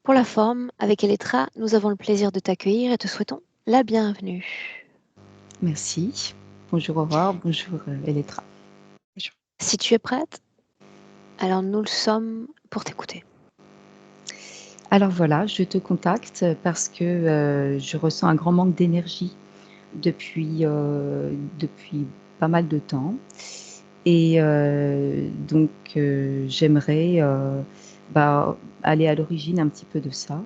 Pour la forme, avec Elettra, nous avons le plaisir de t'accueillir et te souhaitons la bienvenue. Merci. Bonjour Aurore, bonjour Elettra. Si tu es prête, alors nous le sommes pour t'écouter. Alors voilà, je te contacte parce que je ressens un grand manque d'énergie depuis pas mal de temps. Et donc j'aimerais aller à l'origine un petit peu de ça,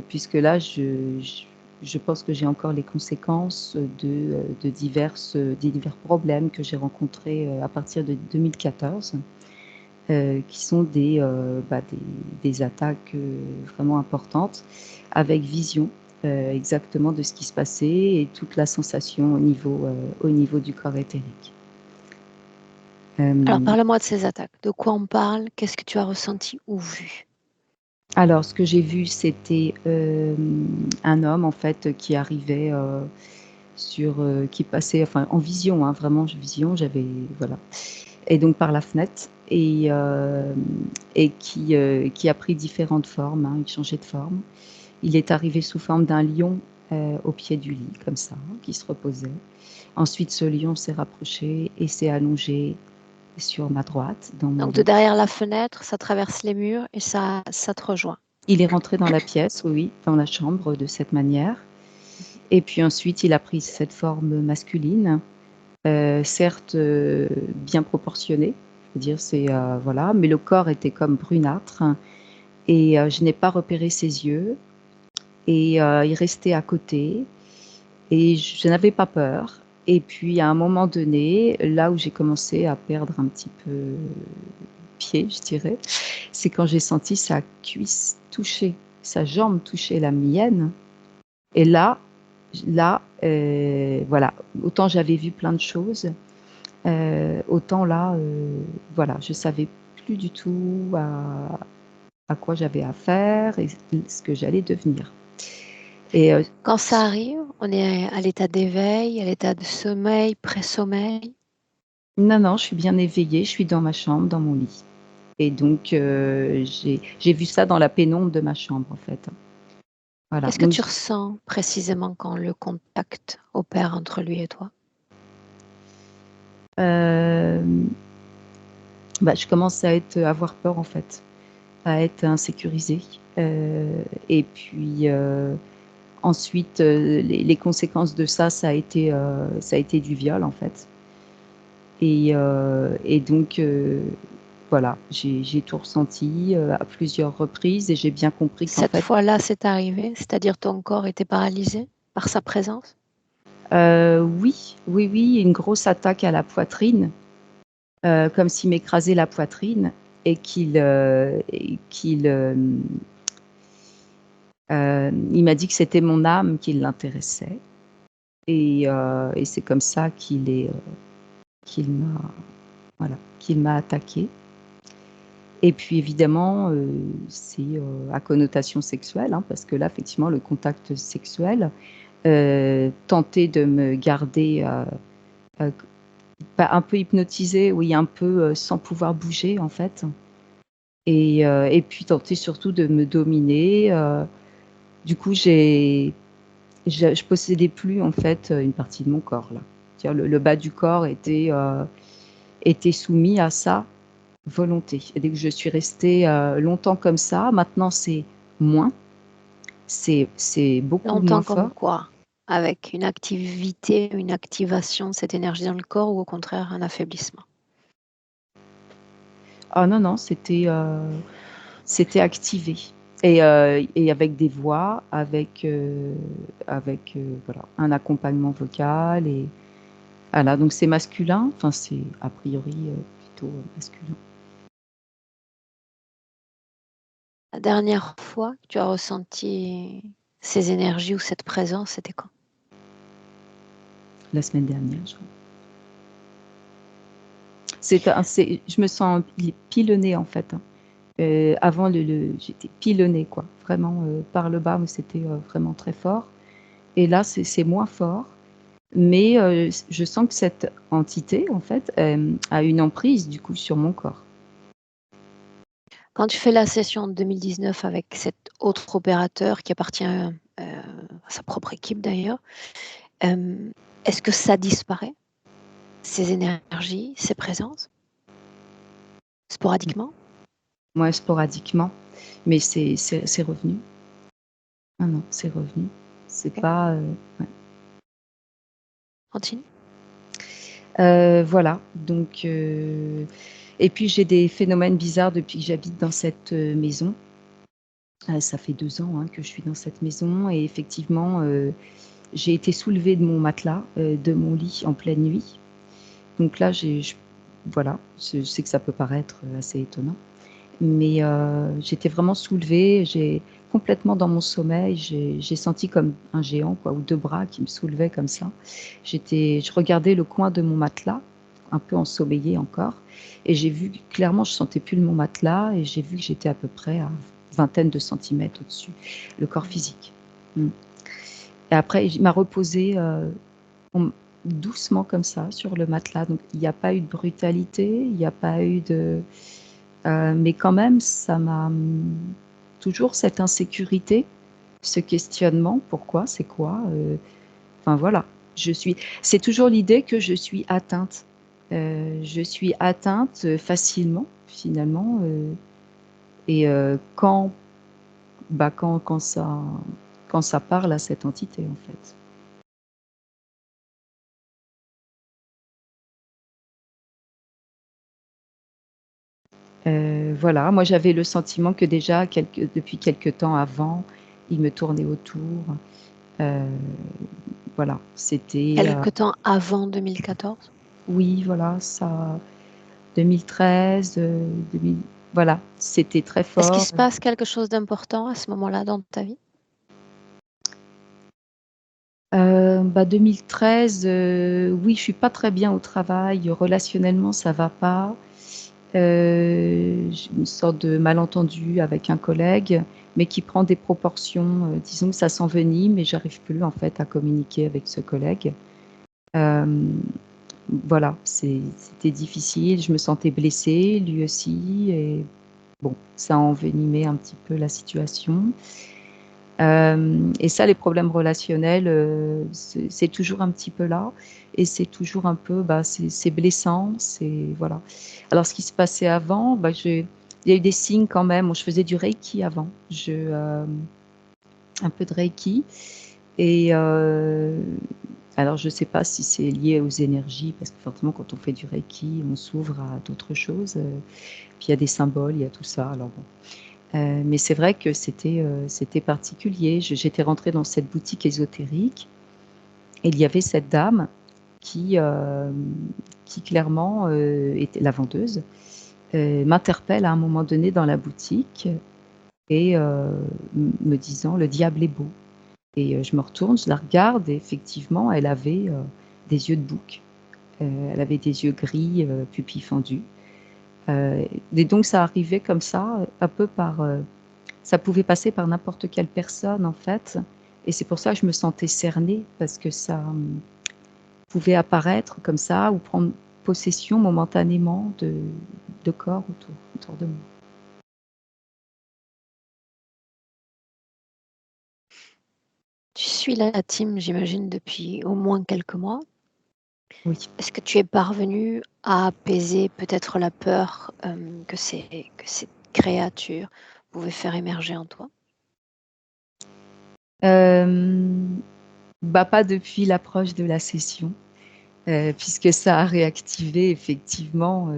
puisque là, je pense que j'ai encore les conséquences des divers problèmes que j'ai rencontrés à partir de 2014. Qui sont des attaques vraiment importantes, avec vision exactement de ce qui se passait et toute la sensation au niveau du corps éthérique. Alors Euh, parle-moi de ces attaques. De quoi on parle? Qu'est-ce que tu as ressenti ou vu? alors, ce que j'ai vu, c'était un homme en fait qui arrivait qui passait, enfin en vision, hein, vraiment vision, j'avais voilà, et donc par la fenêtre et qui a pris différentes formes, hein, il changeait de forme. Il est arrivé sous forme d'un lion, au pied du lit comme ça, hein, qui se reposait. Ensuite, ce lion s'est rapproché et s'est allongé sur ma droite, dans mon Donc de lit. derrière la fenêtre, ça traverse les murs et ça te rejoint. Il est rentré dans la pièce, oui, oui, dans la chambre de cette manière et puis ensuite il a pris cette forme masculine, certes, bien proportionnée. Je veux dire, voilà, mais le corps était comme brunâtre et je n'ai pas repéré ses yeux et il restait à côté. Et je n'avais pas peur. Et puis à un moment donné, là où j'ai commencé à perdre un petit peu pied, je dirais, c'est quand j'ai senti sa cuisse toucher, sa jambe toucher la mienne. Et voilà, autant j'avais vu plein de choses, autant là, voilà, je savais plus du tout à quoi j'avais affaire et ce que j'allais devenir. Et Quand ça arrive, on est à l'état d'éveil, à l'état de sommeil, pré-sommeil. non, non, je suis bien éveillée, je suis dans ma chambre, dans mon lit. Et donc j'ai vu ça dans la pénombre de ma chambre, en fait. Voilà, Qu'est-ce que donc tu ressens précisément quand le contact opère entre lui et toi? je commence à avoir peur, en fait, à être insécurisée, et puis, ensuite, les conséquences de ça, ça a été du viol, en fait et donc voilà, j'ai tout ressenti, à plusieurs reprises et j'ai bien compris qu'en Cette fait, fois-là, c'est arrivé, c'est-à-dire ton corps était paralysé par sa présence? oui, oui, oui, une grosse attaque à la poitrine, comme s'il m'écrasait la poitrine et il m'a dit que c'était mon âme qui l'intéressait et c'est comme ça qu'il m'a voilà, qu'il m'a attaquée et puis évidemment, c'est, à connotation sexuelle, hein, parce que là, effectivement, le contact sexuel, tenter de me garder, un peu hypnotisée, oui, un peu, sans pouvoir bouger, en fait et puis tenter surtout de me dominer, du coup, je possédais plus, en fait, une partie de mon corps, là. C'est-à-dire le bas du corps était soumis à sa volonté et dès que je suis restée, longtemps comme ça, maintenant c'est moins, c'est beaucoup moins Longtemps comme fort. quoi? Avec une activité, une activation de cette énergie dans le corps ou au contraire un affaiblissement? Ah non, non, c'était activé et avec des voix, voilà, un accompagnement vocal et voilà, donc c'est masculin, enfin c'est a priori, plutôt, masculin. La dernière fois que tu as ressenti ces énergies ou cette présence, c'était quand? La semaine dernière, je crois. C'est je me sens pilonnée en fait, hein. Avant j'étais pilonnée quoi, vraiment, par le bas, mais c'était, vraiment très fort et là c'est moins fort, mais je sens que cette entité en fait, a une emprise du coup sur mon corps. Quand tu fais la session en 2019 avec cet autre opérateur qui appartient à sa propre équipe d'ailleurs, est-ce que ça disparaît, ces énergies, ces présences, sporadiquement? Moi, sporadiquement, mais c'est revenu. Ah non, c'est revenu. C'est Ok, pas, ouais. continue. Voilà, donc et puis j'ai des phénomènes bizarres depuis que j'habite dans cette, maison. Ça fait 2 ans, hein, que je suis dans cette maison et effectivement, j'ai été soulevée de mon matelas, de mon lit en pleine nuit. Donc là, voilà, je sais que ça peut paraître, assez étonnant, mais j'étais vraiment soulevée, j'ai complètement dans mon sommeil, j'ai senti comme un géant quoi ou 2 bras qui me soulevaient comme ça. Je regardais le coin de mon matelas, un peu ensommeillée encore et j'ai vu clairement, je sentais plus mon matelas et j'ai vu que j'étais à peu près à vingtaine de centimètres au-dessus, le corps Mhm. physique. Mmh. Et après il m'a reposée, on doucement comme ça sur le matelas, donc il y a pas eu de brutalité, il y a pas eu de mais quand même ça m'a, toujours cette insécurité, ce questionnement: «Pourquoi? C'est quoi?» Enfin voilà, c'est toujours l'idée que je suis atteinte. Je suis atteinte, facilement finalement, et quand ça parle à cette entité en fait. Voilà, moi j'avais le sentiment que déjà depuis quelque temps avant, il me tournait autour, heu, voilà, c'était, Quelque temps avant 2014? oui voilà ça 2013, 2000 voilà, c'était très Est-ce qu'il fort. se passe quelque chose d'important à ce moment-là dans ta vie? Bah, 2013, oui, je suis pas très bien au travail, relationnellement ça va pas. J'ai une sorte de malentendu avec un collègue, mais qui prend des proportions, disons que ça s'envenime et j'arrive plus en fait à communiquer avec ce collègue. Hem, voilà, c'était difficile, je me sentais blessée, lui aussi et bon, ça a envenimé un petit peu la situation. Et ça, les problèmes relationnels, c'est toujours un petit peu là et c'est toujours un peu, bah, c'est blessant, c'est voilà. Alors ce qui se passait avant, bah, il y a eu des signes quand même. Moi, je faisais du reiki avant. Un peu de reiki et alors je sais pas si c'est lié aux énergies parce que forcément quand on fait du reiki, on s'ouvre à d'autres choses, puis il y a des symboles, il y a tout ça alors bon. Mais c'est vrai que c'était particulier. J'étais rentrée dans cette boutique ésotérique et il y avait cette dame qui, qui clairement, était la vendeuse, m'interpelle à un moment donné dans la boutique et me disant: «Le diable est beau» et je me retourne, je la regarde et effectivement elle avait, des yeux de bouc. Elle avait des yeux gris, pupilles fendues, heu et donc ça arrivait comme ça, un peu par, ça pouvait passer par n'importe quelle personne, en fait et c'est pour ça que je me sentais cernée parce que ça, pouvait apparaître comme ça ou prendre possession momentanément de corps autour de moi. Tu suis la team, j'imagine, depuis au moins quelques mois. Oui. Est-ce que tu es parvenue à apaiser peut-être la peur, que cette créature pouvait faire émerger en toi? Hem, Bah, pas depuis l'approche de la session, puisque ça a réactivé effectivement,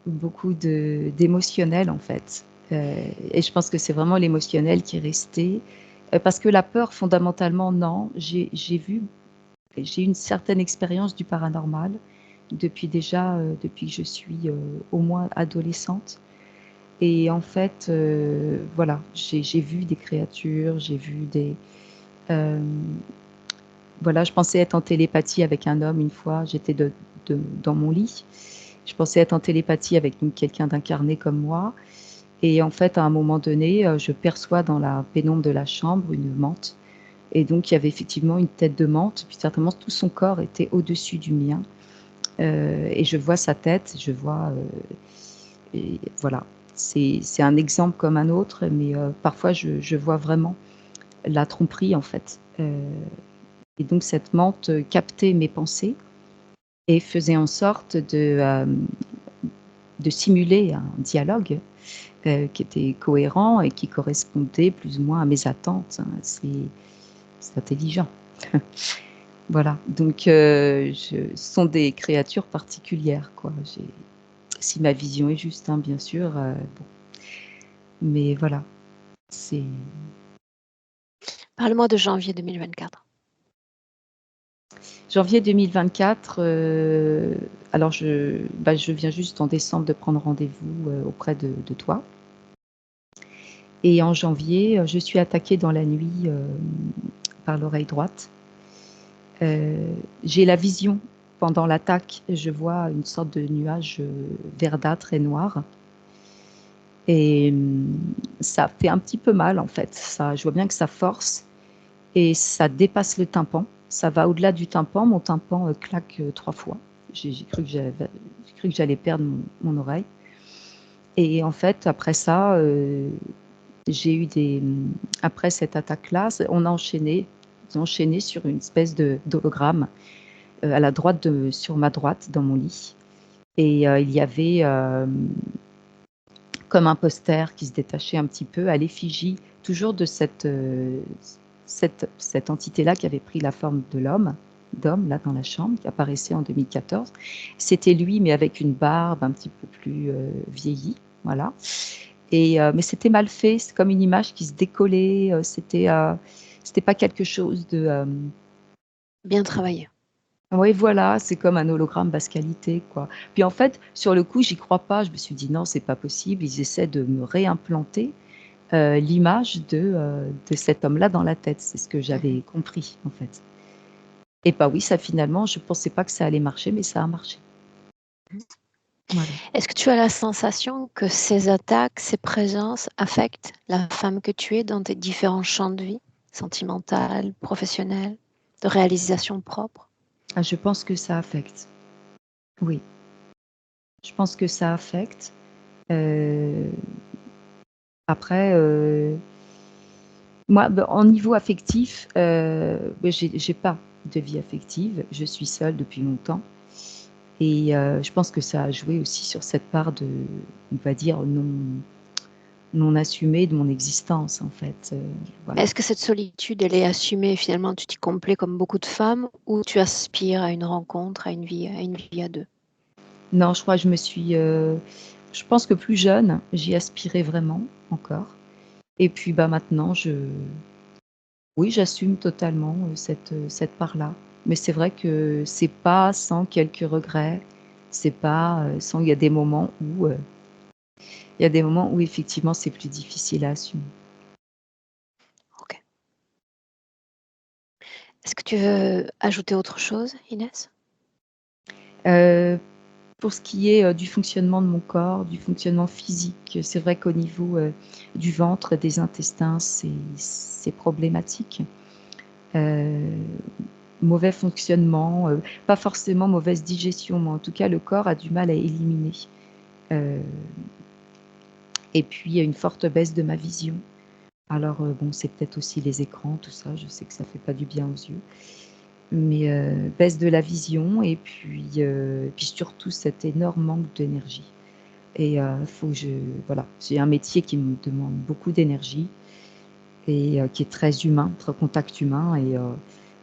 beaucoup d'émotionnel, en fait, et je pense que c'est vraiment l'émotionnel qui est resté, parce que la peur fondamentalement non, j'ai une certaine expérience du paranormal depuis déjà, depuis que je suis, au moins adolescente et en fait, voilà, j'ai vu des créatures, j'ai vu hem, voilà, je pensais être en télépathie avec un homme une fois, j'étais dans mon lit. Je pensais être en télépathie avec donc quelqu'un d'incarné comme moi et en fait, à un moment donné, je perçois dans la pénombre de la chambre une menthe et donc il y avait effectivement une tête de menthe, puis certainement tout son corps était au-dessus du mien. Et je vois sa tête, je vois, et voilà c'est un exemple comme un autre, mais parfois je vois vraiment la tromperie en fait. Et donc cette menthe captait mes pensées et faisait en sorte de simuler un dialogue qui était cohérent et qui correspondait plus ou moins à mes attentes, hein. C'est intelligent. Voilà, donc ce sont des créatures particulières, quoi. Si ma vision est juste, hein, bien sûr, bon. Mais voilà, c'est Parle-moi de janvier 2024. janvier 2024, alors je viens juste en décembre de prendre rendez-vous, auprès de toi et en janvier, je suis attaquée dans la nuit, par l'oreille droite. J'ai la vision pendant l'attaque, je vois une sorte de nuage, verdâtre et noir et ça fait un petit peu mal, en fait. Ça je vois bien que ça force et ça dépasse le tympan. Ça va au-delà du tympan. Mon tympan, claque, 3 fois. J'ai cru que j'allais perdre mon oreille et en fait, après ça, j'ai eu après cette attaque-là, on a enchaîné ils ont enchaîné sur une espèce d'hologramme, à la droite sur ma droite, dans mon lit et il y avait, comme un poster qui se détachait un petit peu à l'effigie toujours de cette entité-là qui avait pris la forme d'homme, là, dans la chambre, qui apparaissait en 2014. C'était lui, mais avec une barbe un petit peu plus, vieillie, voilà et mais c'était mal fait, c'est comme une image qui se décollait, c'était pas quelque chose de, Bien travaillé. oui, voilà, c'est comme un hologramme basse qualité, quoi. Puis en fait, sur le coup, j'y crois pas. Je me suis dit: «Non, c'est pas possible». Ils essaient de me réimplanter, l'image de cet homme-là dans la tête. C'est ce que Mmh. j'avais compris, en fait. Et bah oui, ça finalement, je pensais pas que ça allait marcher, mais ça a marché. Voilà. Est-ce que tu as la sensation que ces attaques, ces présences affectent la femme que tu es dans tes différents champs de vie, sentimental, professionnel, de réalisation propre? Ah, je pense que ça affecte. Oui, je pense que ça affecte. Heu, après, moi, bah, en niveau affectif, bah, j'ai pas de vie affective. Je suis seule depuis longtemps. Et je pense que ça a joué aussi sur cette part de, on va dire, non assumée de mon existence, en fait, Mais voilà. est-ce que cette solitude, elle est assumée finalement, tu t'y complais comme beaucoup de femmes ou tu aspires à une rencontre, à une vie à 2? Non, je crois que je pense que plus jeune, j'y aspirais vraiment encore et puis, bah, maintenant oui, j'assume totalement, cette part-là. Mais c'est vrai que c'est pas sans quelques regrets, c'est pas, sans il y a des moments où effectivement c'est plus difficile à assumer. OK. Est-ce que tu veux ajouter autre chose, Inès? Heu Pour ce qui est, du fonctionnement de mon corps, du fonctionnement physique, c'est vrai qu'au niveau, du ventre, des intestins, c'est problématique. Heu, Mauvais fonctionnement, pas forcément mauvaise digestion, mais en tout cas le corps a du mal à éliminer. Heu et puis il y a une forte baisse de ma vision. Alors, bon, c'est peut-être aussi les écrans, tout ça, je sais que ça fait pas du bien aux yeux. Mais, baisse de la vision et puis surtout cet énorme manque d'énergie. Et faut que voilà, j'ai un métier qui me demande beaucoup d'énergie et qui est très humain, très contact humain et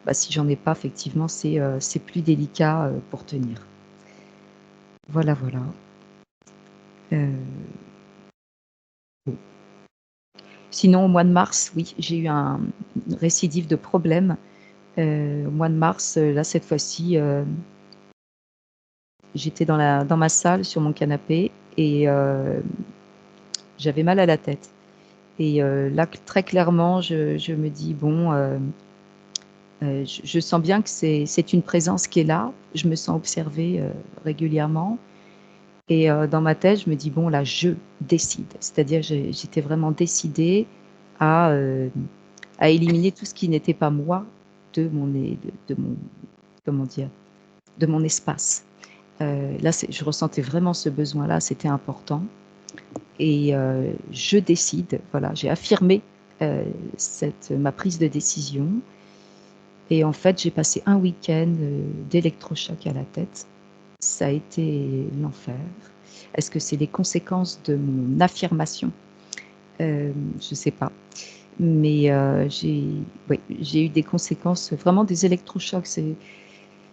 bah, si j'en ai pas effectivement, c'est plus délicat, pour tenir. Voilà, voilà. Heu, bon. Sinon au mois de mars, oui, j'ai eu une récidive de problèmes. Au mois de mars, là cette fois-ci, j'étais dans ma salle sur mon canapé et j'avais mal à la tête et là très clairement je me dis: «Bon, je sens bien que c'est une présence qui est là. Je me sens observée, régulièrement et dans ma tête, je me dis: «Bon là, je décide». C'est-à-dire j'étais vraiment décidée à, à éliminer tout ce qui n'était pas moi de mon comment dire? De mon espace. Là, je ressentais vraiment ce besoin-là, c'était important Et je décide, voilà, j'ai affirmé ma prise de décision. Et en fait, j'ai passé un week-end d'électrochoc à la tête. Ça a été l'enfer. Est-ce que c'est les conséquences de mon affirmation? Je ne sais pas. Mais j'ai eu des conséquences, vraiment des électrochocs.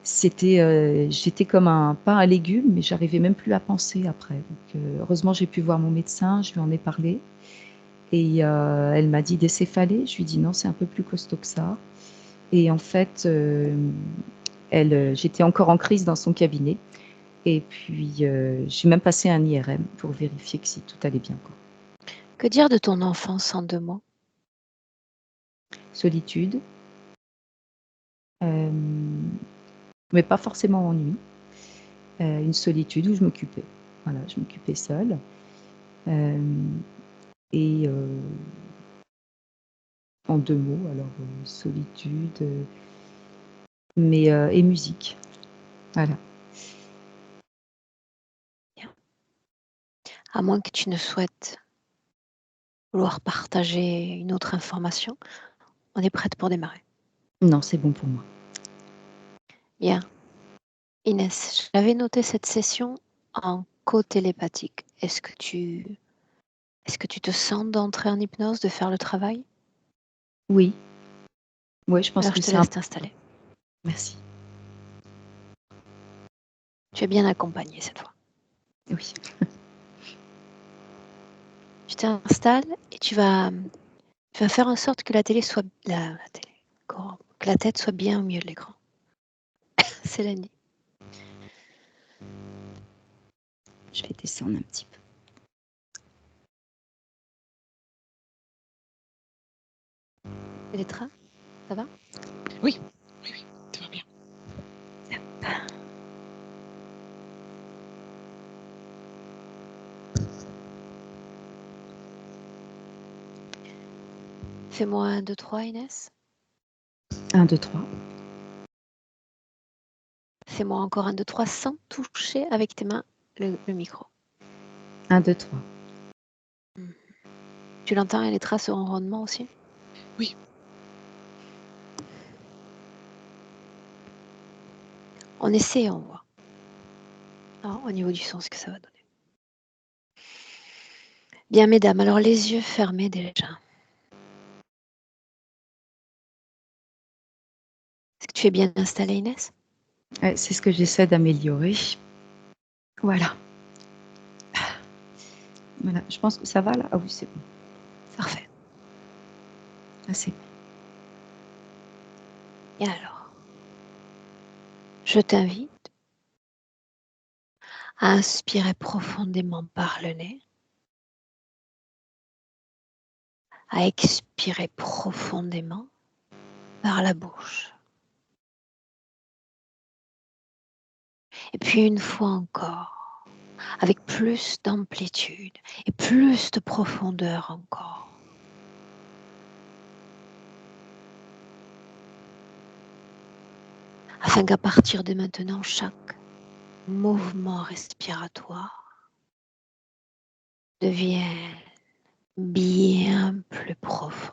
J'étais comme un pain à légumes, mais j'arrivais même plus à penser après. Donc, heureusement, j'ai pu voir mon médecin, je lui en ai parlé. Et elle m'a dit des céphalées. Je lui ai dit non, c'est un peu plus costaud que ça. Et en fait, j'étais encore en crise dans son cabinet. Et puis, j'ai même passé un IRM pour vérifier que si tout allait bien, quoi. Que dire de ton enfance en 2 mots? Solitude, mais pas forcément ennui. Une solitude où je m'occupais. Voilà, je m'occupais seule. Et en 2 mots, alors solitude, et musique. Voilà. Bien. À moins que tu ne souhaites vouloir partager une autre information, on est prête pour démarrer. Non, c'est bon pour moi. Bien. Inès, j'avais noté cette session en co-télépathique. Est-ce que tu te sens d'entrer en hypnose, de faire le travail? Oui, ouais, je pense Alors que je te c'est laisse important. t'installer. Merci. Tu es bien accompagnée cette fois. Oui. Tu t'installes et tu vas faire en sorte que la télé soit que la tête soit bien au milieu de l'écran. C'est la nuit. Je vais descendre un petit peu. Elettra, ça va? Oui, tout va bien. Fais-moi 1, 2, 3, Inès. 1, 2, 3. Fais-moi encore 1, 2, 3 sans toucher avec tes mains le micro. 1, 2, 3. Tu l'entends, Elettra, ce ronronnement aussi? Oui. On essaie et on voit. Alors, au niveau du son, ce que ça va donner. Bien, mesdames, alors les yeux fermés déjà. Est-ce que tu es bien installée, Inès? Ouais, c'est ce que j'essaie d'améliorer. Voilà. Voilà, je pense que ça va là. Ah oui, c'est bon. Parfait. Ah, c'est bon. Et alors, je t'invite à inspirer profondément par le nez, à expirer profondément par la bouche. Et puis une fois encore, avec plus d'amplitude et plus de profondeur encore. Afin qu'à partir de maintenant, chaque mouvement respiratoire devienne bien plus profond,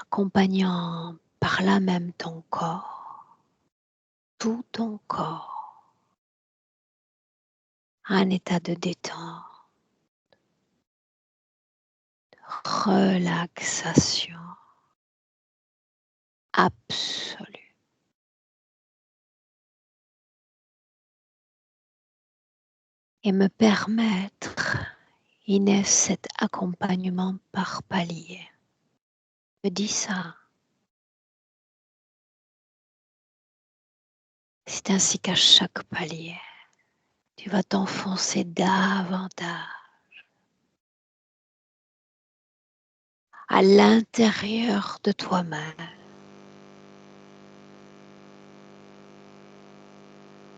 accompagnant par là même ton corps, tout ton corps, à un état de détente, de relaxation absolue. Et me permettre, Inès, cet accompagnement par palier. Je dis ça. C'est ainsi qu'à chaque palier, tu vas t'enfoncer davantage à l'intérieur de toi-même,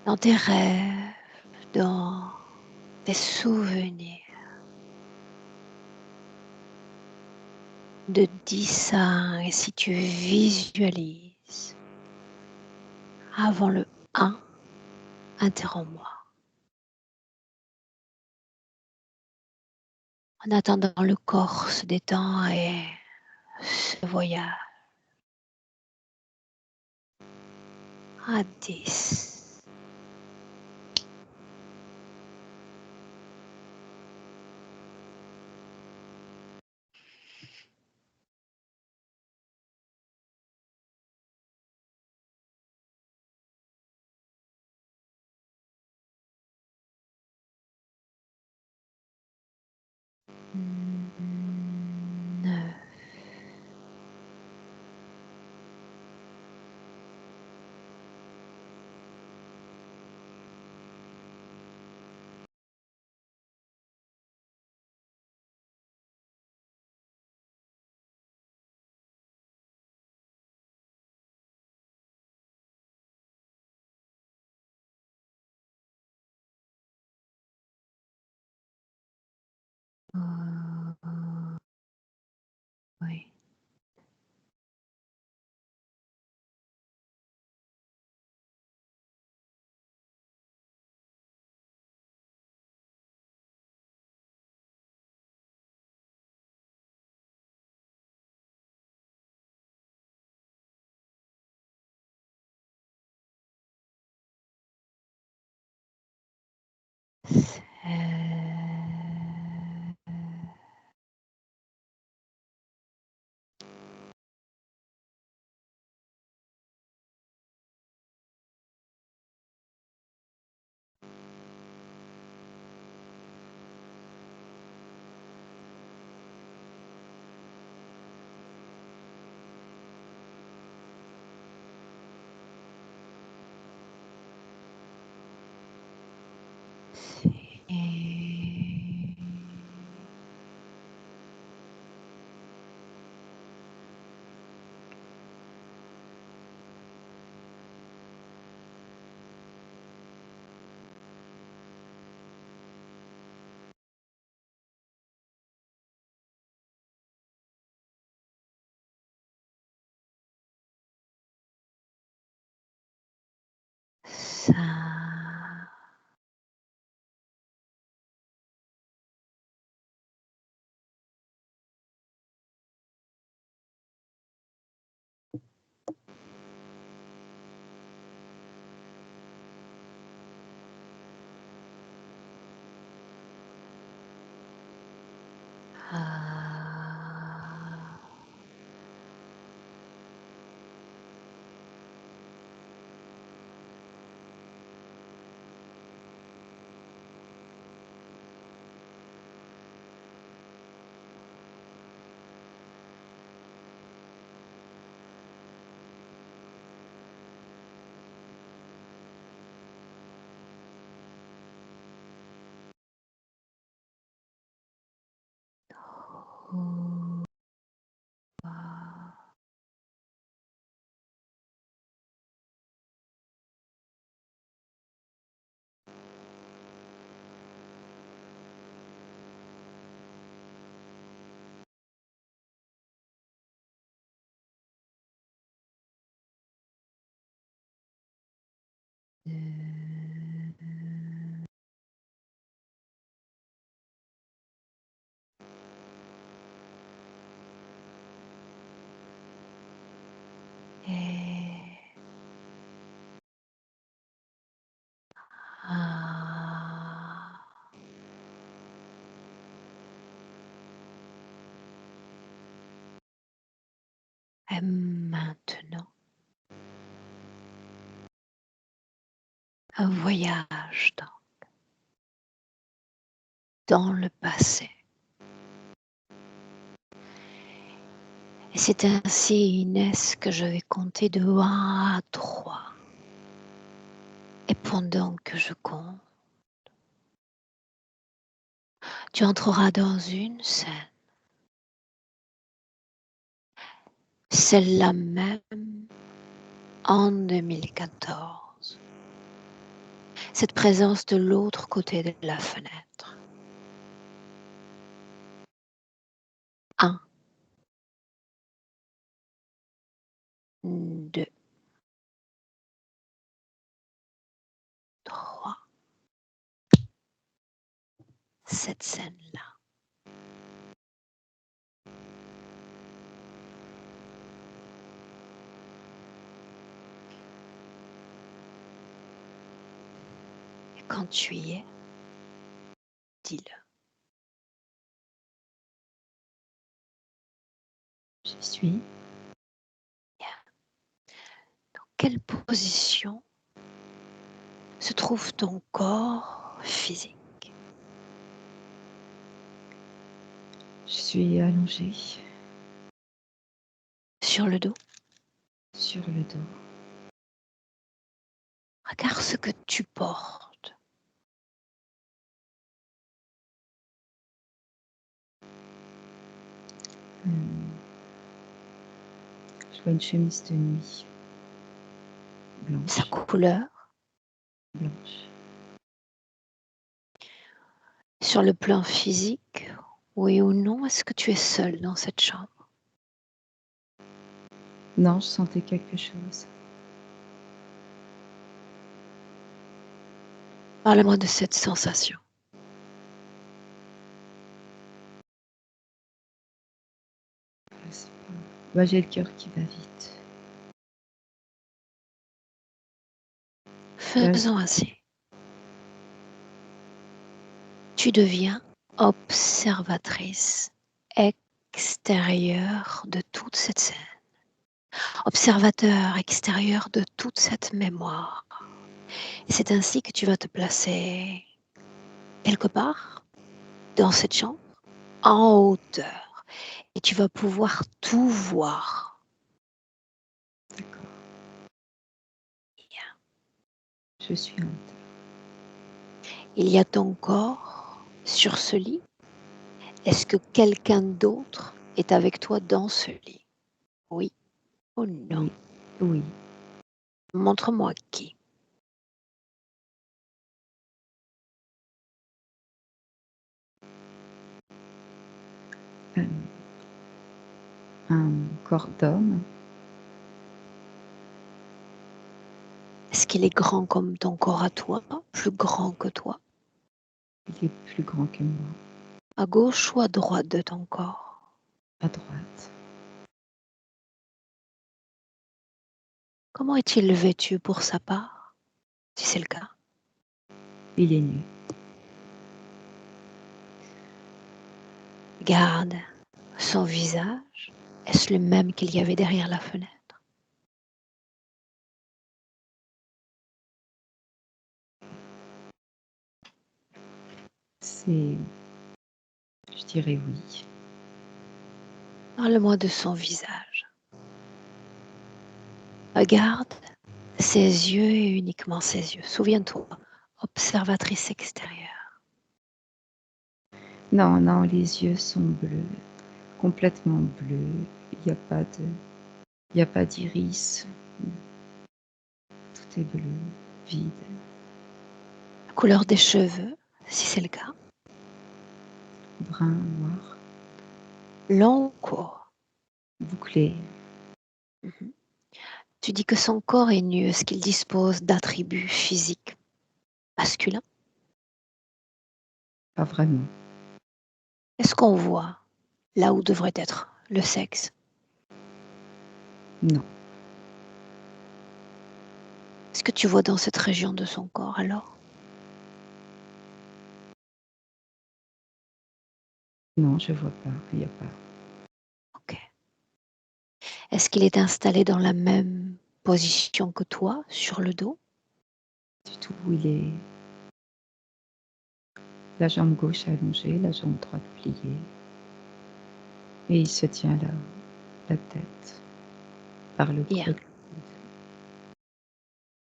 dans tes rêves, dans tes souvenirs, de 10 à 1, et si tu visualises, avant le 1, interromps-moi. En attendant, le corps se détend et se voyage à 10. Neuf. Oui. Ça. Ah. Et ah. Et maintenant, un voyage dans le passé. Et c'est ainsi, Inès, que je vais compter de 1 à 3. Et pendant que je compte, tu entreras dans une scène, celle-là même en 2014. Cette présence de l'autre côté de la fenêtre. 1, 2, 3. Cette scène-là. quand tu y es, dis-le. Je suis. Dans quelle position se trouve ton corps physique? Je suis allongée Sur le dos? sur le dos. Regarde ce que tu portes. Hum, Je vois une chemise de nuit Sa blanche, couleur. blanche. Sur le plan physique, oui ou non, est-ce que tu es seule dans cette chambre? Non, je sentais quelque chose. Parle-moi de cette sensation. Je sais pas. Bah, j'ai le cœur qui bat vite. Là, Faisons ainsi. Tu deviens observatrice extérieure de toute cette scène. Observateur extérieur de toute cette mémoire. Et c'est ainsi que tu vas te placer quelque part dans cette chambre, en hauteur. Et tu vas pouvoir tout voir. d'accord. Je suis en hauteur. Il y a ton corps sur ce lit. Est-ce que quelqu'un d'autre est avec toi dans ce lit? Oui ou non? Oui, oui. Montre-moi qui. Euh, un corps d'homme. Est-ce qu'il est grand comme ton corps à toi? Plus grand que toi? Il est plus grand que moi. À gauche ou à droite de ton corps? À droite. Comment est-il vêtu pour sa part, si c'est le cas? Il est nu. Regarde son visage. Est-ce le même qu'il y avait derrière la fenêtre? C'est, je dirais oui. Parle-moi de son visage. Regarde ses yeux et uniquement ses yeux. Souviens-toi, observatrice extérieure. Non, non, les yeux sont bleus, complètement bleus. Il n'y a pas de, il y a pas d'iris. Tout est bleu, vide, La couleur des cheveux, si c'est le cas. brun, noir, Long ou court? bouclé. Mhm. Tu dis que son corps est nu. Est-ce qu'il dispose d'attributs physiques masculins? Pas vraiment. Est-ce qu'on voit là où devrait être le sexe? Non, Est-ce que tu vois dans cette région de son corps alors? non, je vois pas. Il n'y a pas. Ok. Est-ce qu'il est installé dans la même position que toi, sur le dos? Du tout. Il est la jambe gauche allongée, la jambe droite pliée. Et il se tient là, la tête, par le Bien. creux.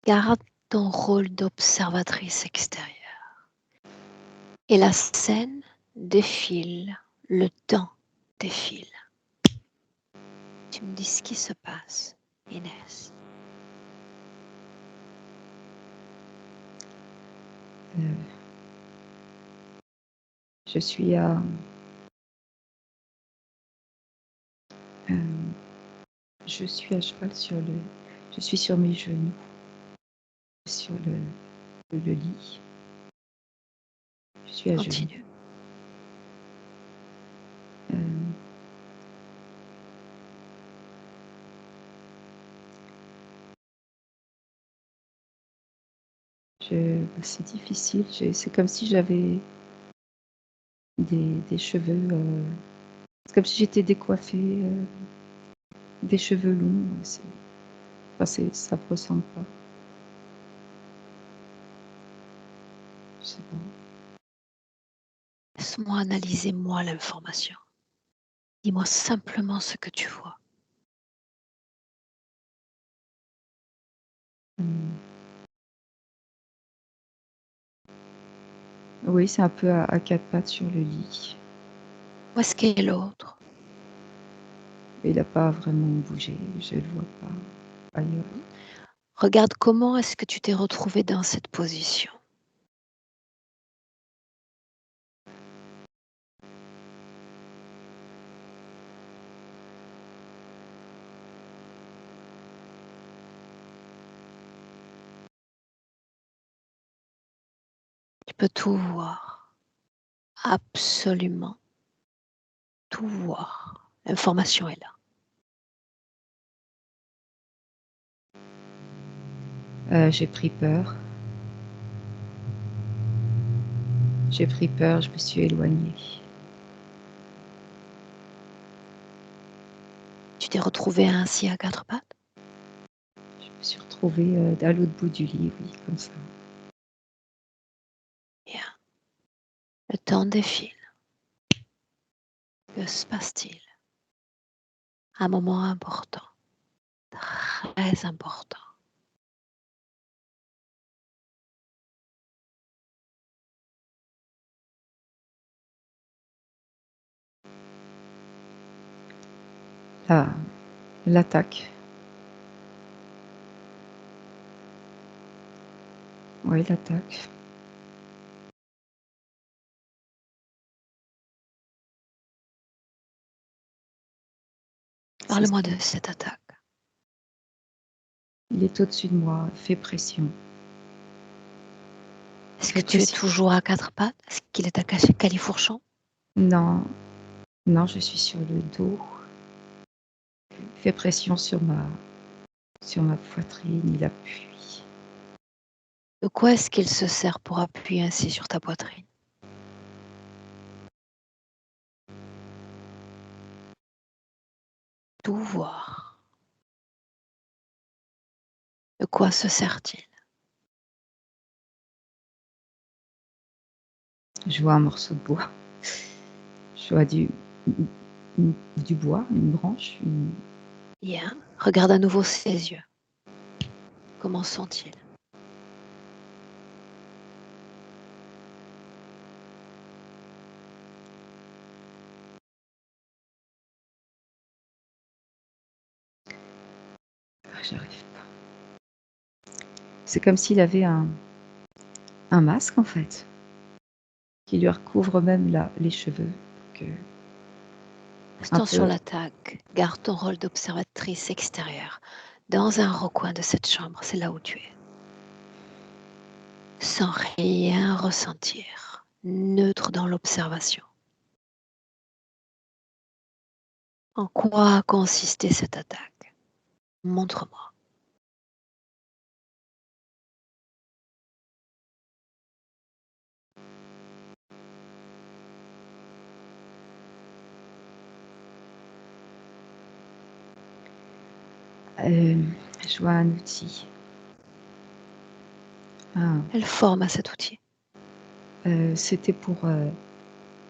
Garde ton rôle d'observatrice extérieure. Et la scène défile, le temps défile. Tu me dis ce qui se passe, Inès. Euh, je suis à, euh, je suis à cheval sur le, je suis sur mes genoux, sur le lit. Je suis à genoux. Continue. Euh, C'est difficile. C'est comme si j'avais des cheveux. C'est comme si j'étais décoiffée, des cheveux longs. Ça me ressemble pas. Je sais pas. Laisse-moi analyser moi l'information. Dis-moi simplement ce que tu vois. Hum. Oui, c'est un peu à quatre pattes sur le lit. Où est-ce qu'est l'autre? Il n'a pas vraiment bougé. Je le vois pas ailleurs. Regarde comment est-ce que tu t'es retrouvé dans cette position. Tu peux tout voir, absolument tout voir. L'information est là. J'ai pris peur. J'ai pris peur, je me suis éloignée. Tu t'es retrouvé ainsi à quatre pattes? Je me suis retrouvée à l'autre bout du lit, oui, comme ça. Bien. Le temps défile. Que se passe-t-il? Un moment important, très important. L'attaque. Oui, l'attaque. C'est Parle-moi ça. de cette attaque. Il est au-dessus de moi, il fait pression. Est-ce que Fait tu es pression. toujours à quatre pattes? Est-ce qu'il est à califourchon? Non, non, je suis sur le dos. Il fait pression sur ma poitrine, il appuie. De quoi est-ce qu'il se sert pour appuyer ainsi sur ta poitrine? Tout voir. De quoi se sert-il? Je vois un morceau de bois. Je vois du bois, une branche. Bien. Regarde à nouveau ses yeux. Comment sont-ils? J'arrive pas. C'est comme s'il avait un masque, en fait, qui lui recouvre même les cheveux. Donc, un Restons sur peu. l'attaque. Garde ton rôle d'observatrice extérieure. Dans un recoin de cette chambre, c'est là où tu es. Sans rien ressentir. Neutre dans l'observation. En quoi a consisté cette attaque? Montre-moi. Je vois un outil. Quelle forme a cet outil? C'était pour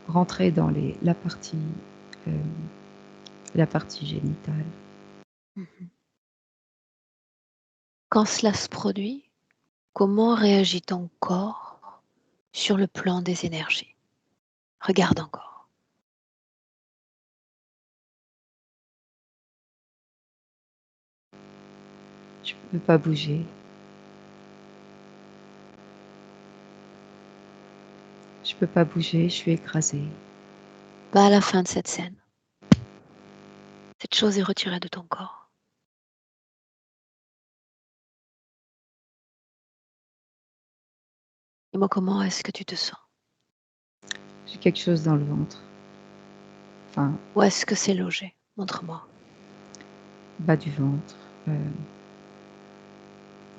rentrer dans euh, la partie génitale. Mhm. Quand cela se produit, comment réagit ton corps sur le plan des énergies? Regarde encore. Je peux pas bouger. Je peux pas bouger, je suis écrasée. Va à la fin de cette scène. Cette chose est retirée de ton corps. Dis-moi comment est-ce que tu te sens? J'ai quelque chose dans le ventre. Enfin, Où est-ce que c'est logé? Montre-moi. bas du ventre.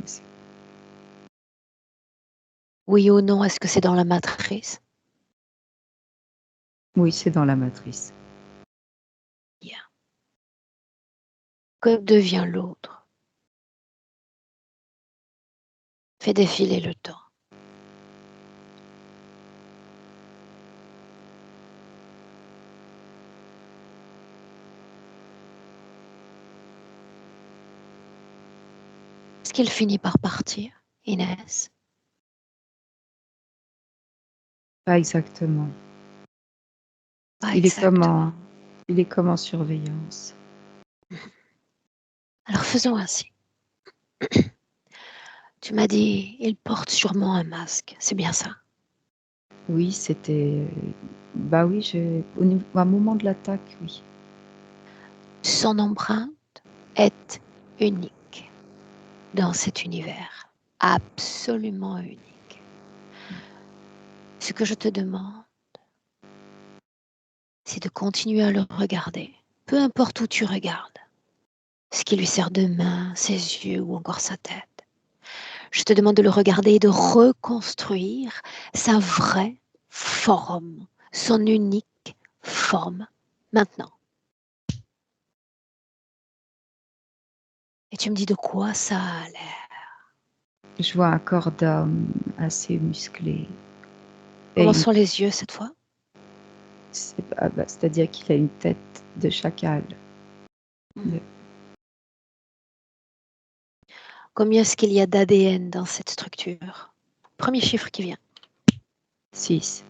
C'est Oui ou non, est-ce que c'est dans la matrice? Oui, c'est dans la matrice. Bien. Que devient l'autre? Fais défiler le temps. Est-ce qu'il finit par partir, Inès? Pas exactement. Pas Il est exactement. comme en surveillance. Alors faisons ainsi. Tu m'as dit, il porte sûrement un masque, c'est bien ça? Oui, c'était. Bah oui, à un moment de l'attaque, oui. Son empreinte est unique dans cet univers, absolument unique. Ce que je te demande, c'est de continuer à le regarder, peu importe où tu regardes, ce qui lui sert de main, ses yeux ou encore sa tête. Je te demande de le regarder et de reconstruire sa vraie forme, son unique forme, maintenant. Et tu me dis de quoi ça a l'air. Je vois un corps d'homme assez musclé. Et Comment sont les yeux cette fois? c'est-à-dire qu'il a une tête de chacal. Hmm. Combien est-ce qu'il y a d'ADN dans cette structure? Premier chiffre qui vient. 6.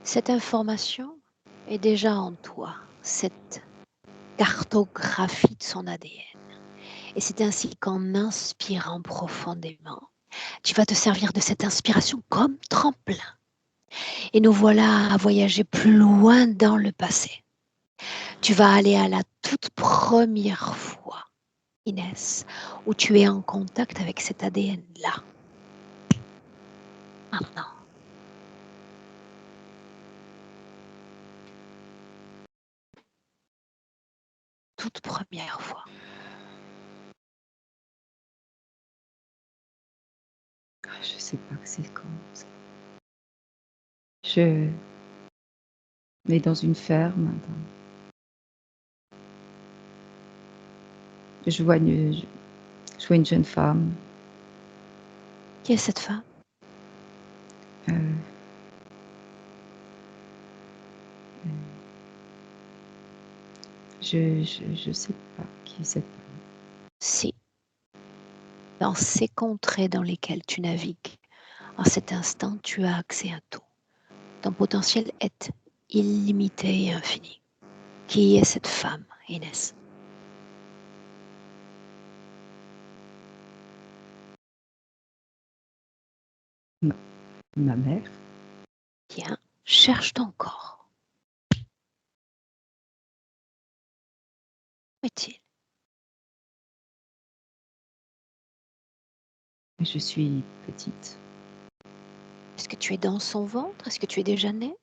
Cette information est déjà en toi, cette cartographie de son ADN. Et c'est ainsi qu'en inspirant profondément, tu vas te servir de cette inspiration comme tremplin. Et nous voilà à voyager plus loin dans le passé. Tu vas aller à la toute première fois, Inès, où tu es en contact avec cet ADN-là. Maintenant. Toute première fois. Je sais pas que c'est quand. Ça. Je mais dans une ferme. Je vois une jeune femme. Qui est cette femme? euh, je sais pas qui est cette femme. Si, dans ces contrées dans lesquelles tu navigues, en cet instant, tu as accès à tout. Ton potentiel est illimité et infini. Qui est cette femme, Inès? Ma mère. Bien, cherche ton corps. Où est-il? Je suis petite. Est-ce que tu es dans son ventre? Est-ce que tu es déjà née?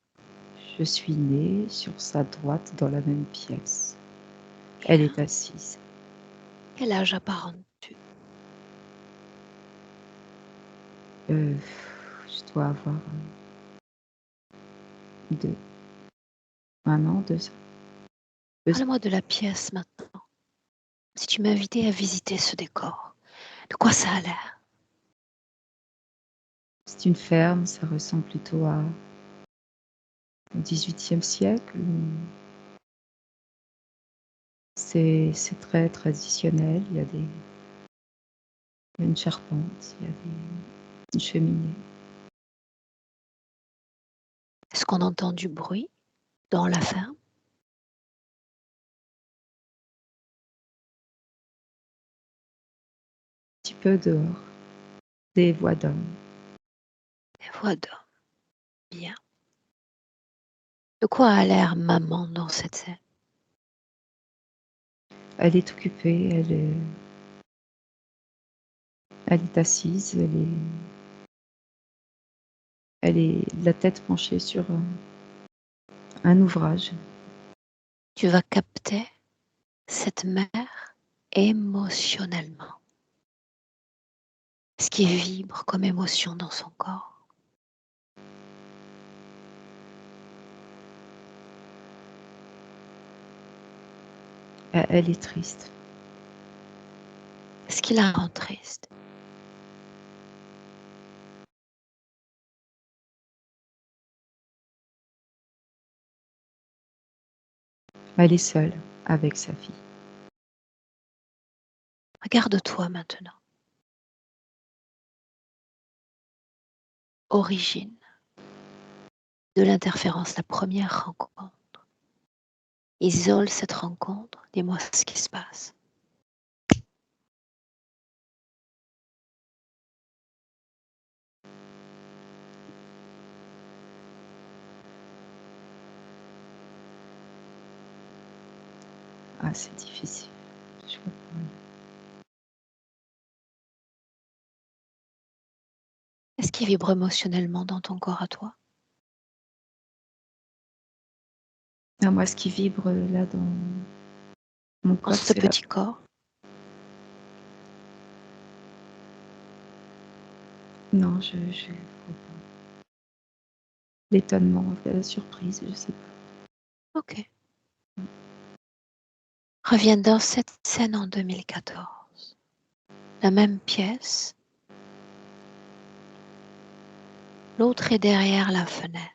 Je suis née sur sa droite dans la même pièce. Elle est assise. Quel âge apparentes-tu? Je dois avoir 1 an, 2 ans. Parle-moi de la pièce maintenant. Si tu m'invitais à visiter ce décor, de quoi ça a l'air? C'est une ferme, ça ressemble plutôt au XVIIIe siècle. C'est très traditionnel. Il y a une charpente, il y a une cheminée. Est-ce qu'on entend du bruit dans la ferme? Un petit peu dehors, des voix d'hommes. Des voix d'hommes. Bien. De quoi a l'air maman dans cette scène? Elle est occupée, elle est assise, elle est la tête penchée sur un ouvrage. Tu vas capter cette mère émotionnellement. Ce qui vibre comme émotion dans son corps. Elle est triste. Ce qui la rend triste. Elle est seule avec sa fille. Regarde-toi maintenant. Origine de l'interférence, la première rencontre. Isole cette rencontre, dis-moi ce qui se passe. Ah, c'est difficile. Je comprends. Qu'est-ce qui vibre émotionnellement dans ton corps à toi? Ah, moi, ce qui vibre là dans mon Dans corps, ce c'est la... petit corps? Non, je vois pas. L'étonnement, la surprise, je sais pas. Ok. Reviens dans cette scène en 2014. La même pièce. L'autre est derrière la fenêtre.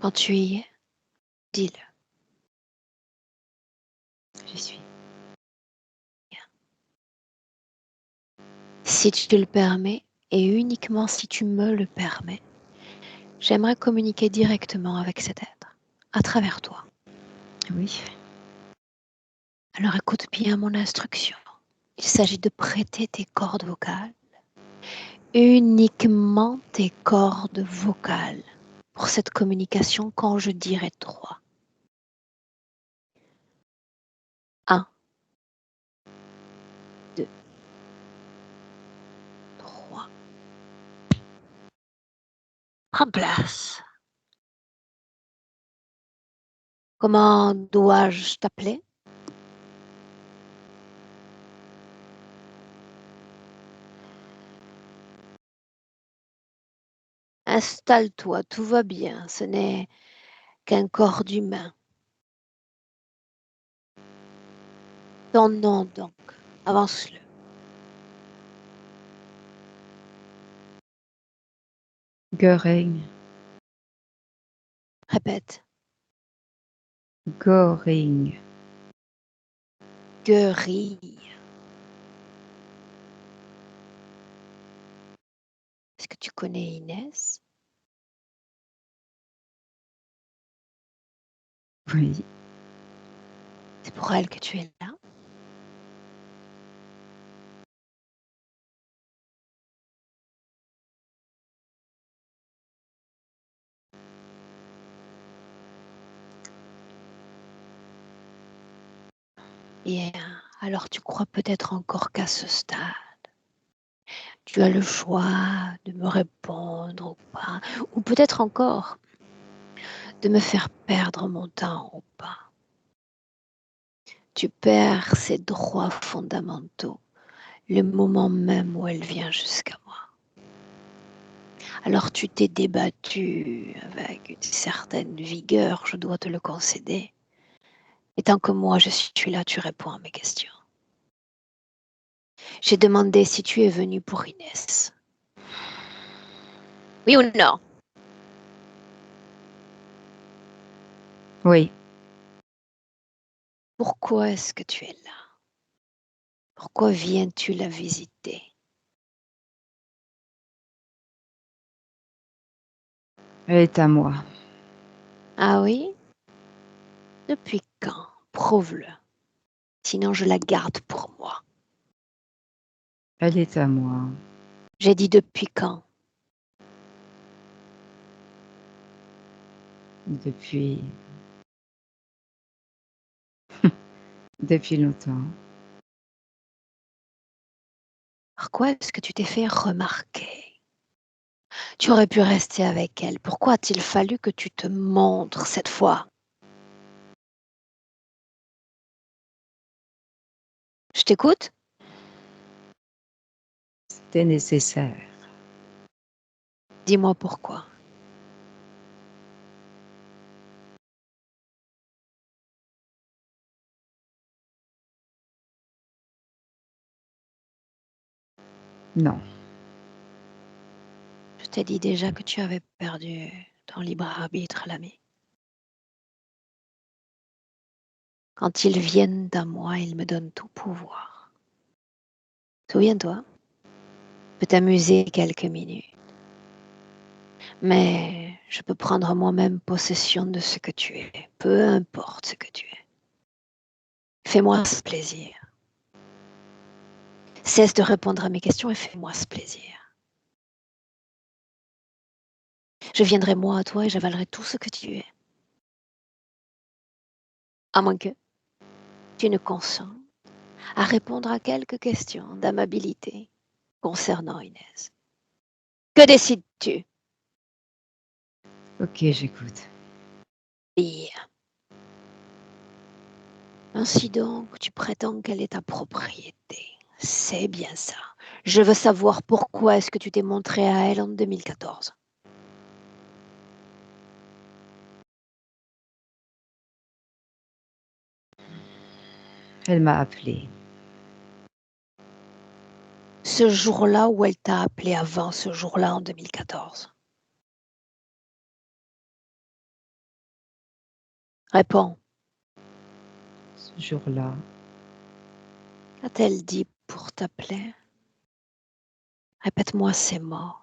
Quand tu y es, dis-le. J'y suis. Si tu le permets, et uniquement si tu me le permets, j'aimerais communiquer directement avec cet être, à travers toi. Oui. Alors écoute bien mon instruction. Il s'agit de prêter tes cordes vocales, uniquement tes cordes vocales, pour cette communication quand je dirai 3. 1, 2, 3. Prends place. Comment dois-je t'appeler? Installe-toi, tout va bien, ce n'est qu'un corps d'humain. Ton nom donc, avance-le. Goring. Répète. Goring. Guerille. Est-ce que tu connais Inès? Oui. C'est pour elle que tu es là? Bien, alors tu crois peut-être encore qu'à ce stade, tu as le choix de me répondre ou pas, ou peut-être encore de me faire perdre mon temps ou pas. Tu perds ces droits fondamentaux le moment même où elle vient jusqu'à moi. Alors tu t'es débattu avec une certaine vigueur, je dois te le concéder. Et tant que moi je suis là, tu réponds à mes questions. J'ai demandé si tu es venu pour Inès. Oui ou non? Oui. Pourquoi est-ce que tu es là? Pourquoi viens-tu la visiter? Elle est à moi. Ah oui? Depuis quand? Prouve-le. Sinon je la garde pour moi. Elle est à moi. J'ai dit depuis quand? Depuis... Depuis longtemps. Pourquoi est-ce que tu t'es fait remarquer? Tu aurais pu rester avec elle. Pourquoi a-t-il fallu que tu te montres cette fois? Je t'écoute? C'était nécessaire. Dis-moi pourquoi. Non, Je t'ai dit déjà que tu avais perdu ton libre arbitre, l'ami. Quand ils viennent à moi, ils me donnent tout pouvoir. Souviens-toi, je peux t'amuser quelques minutes, mais je peux prendre moi-même possession de ce que tu es, peu importe ce que tu es. Fais-moi ce plaisir. Cesse de répondre à mes questions et fais-moi ce plaisir. Je viendrai moi à toi et j'avalerai tout ce que tu es. À moins que tu ne consens à répondre à quelques questions d'amabilité concernant Inès. Que décides-tu? ok, j'écoute. Bien. Ainsi donc, tu prétends qu'elle est ta propriété. C'est bien ça. Je veux savoir pourquoi est-ce que tu t'es montré à elle en 2014. Elle m'a appelé. Ce jour-là ou elle t'a appelé avant ce jour-là en 2014? Réponds. Ce jour-là, A-t-elle dit pour t'appeler? Répète-moi ces mots.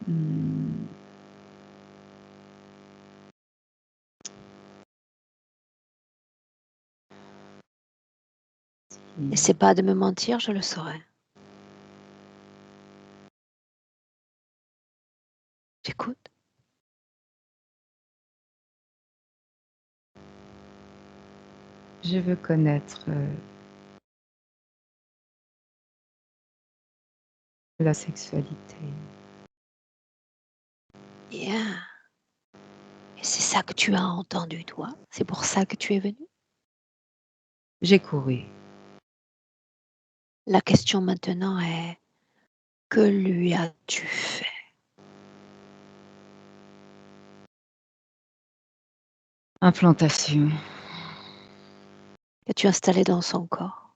hmm, N'essaie pas de me mentir, je le saurai. J'écoute. je veux connaître la sexualité. Bien. Et c'est ça que tu as entendu, toi? C'est pour ça que tu es venu? J'ai couru. La question maintenant est, que lui as-tu fait? Implantation. Qu'as-tu installé dans son corps?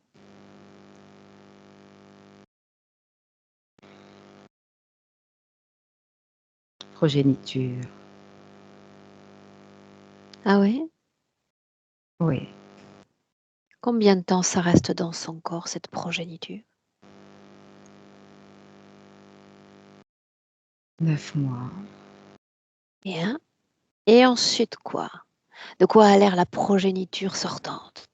Progéniture. Ah oui? Oui, Combien de temps ça reste dans son corps, cette progéniture? 9 mois. Bien. Et ensuite quoi? De quoi a l'air la progéniture sortante?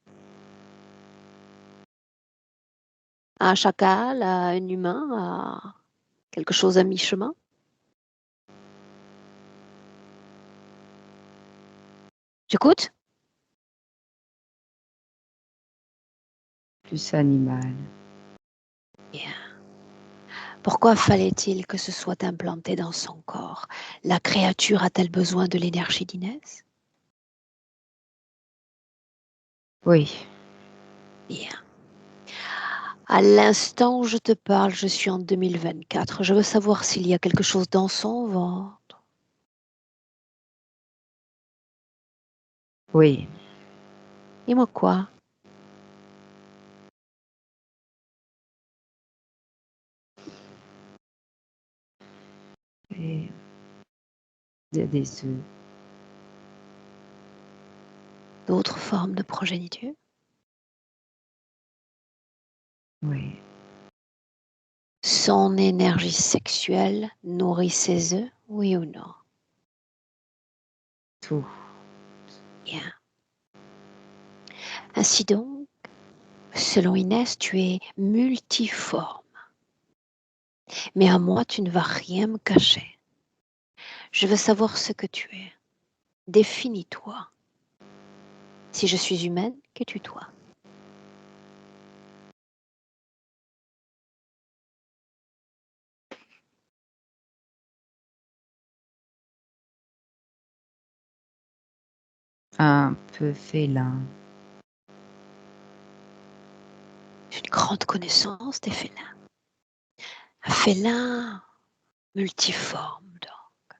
Un chacal, à un humain, à quelque chose à mi-chemin? J'écoute? Plus animal. Bien. Pourquoi fallait-il que ce soit implanté dans son corps? La créature a-t-elle besoin de l'énergie d'Inès? Oui, Bien. À l'instant où je te parle, je suis en 2024. Je veux savoir s'il y a quelque chose dans son ventre. oui. Dis-moi quoi? Et il y a des œufs. D'autres formes de progéniture? Oui, Son énergie sexuelle nourrit ses œufs, oui ou non? tout. Bien. Ainsi donc, selon Inès, tu es multiforme. Mais à moi, tu ne vas rien me cacher. Je veux savoir ce que tu es. Définis-toi. Si je suis humaine, qu'es-tu toi? Un peu félin. grande connaissance des félins. Un félin multiforme, donc.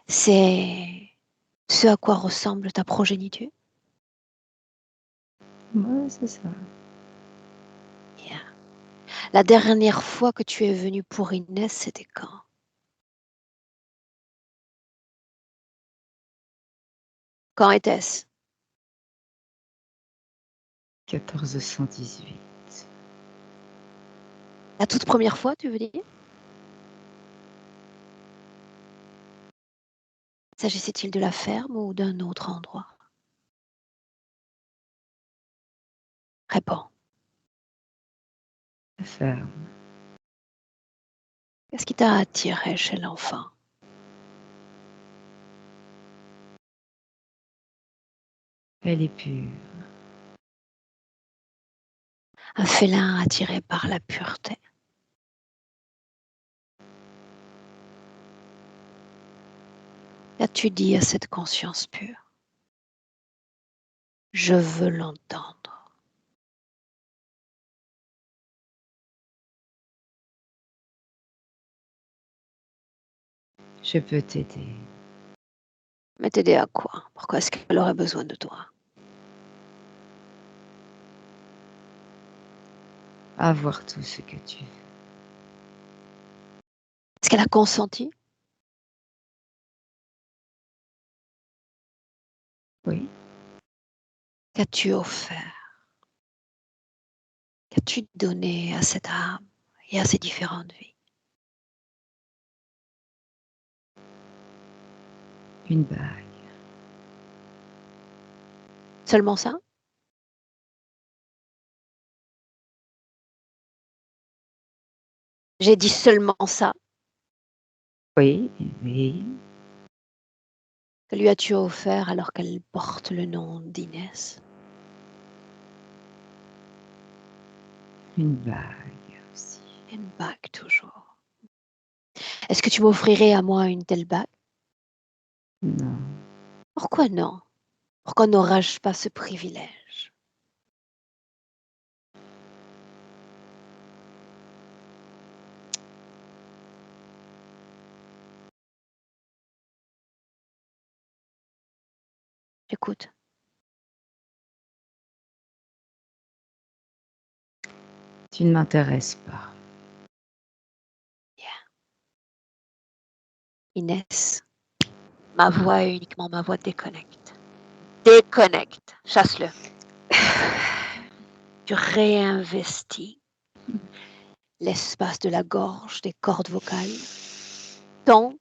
C'est ce à quoi ressemble ta progéniture? Ouais, c'est ça. Bien. La dernière fois que tu es venu pour Inès, c'était quand? Quand était-ce? 1418. La toute première fois, tu veux dire? S'agissait-il de la ferme ou d'un autre endroit? Réponds. La ferme. Qu'est-ce qui t'a attiré chez l'enfant? Elle est pure. Un félin attiré par la pureté. Qu'as-tu dit à cette conscience pure? Je veux l'entendre. Je peux t'aider. Mais t'aider à quoi? Pourquoi est-ce qu'elle aurait besoin de toi? Avoir tout ce que tu veux. Est-ce qu'elle a consenti? Oui. Qu'as-tu offert? Qu'as-tu donné à cette âme et à ces différentes vies? Une bague. Seulement ça? J'ai dit seulement ça. Oui, oui. Que lui as-tu offert alors qu'elle porte le nom d'Inès? Une bague aussi. Une bague toujours. Est-ce que tu m'offrirais à moi une telle bague? Non. Pourquoi non? Pourquoi n'aurais-je pas ce privilège? Écoute, Tu ne m'intéresses pas. Inès, ma voix est uniquement ma voix déconnecte. Déconnecte, chasse-le. Tu réinvestis l'espace de la gorge, des cordes vocales, ton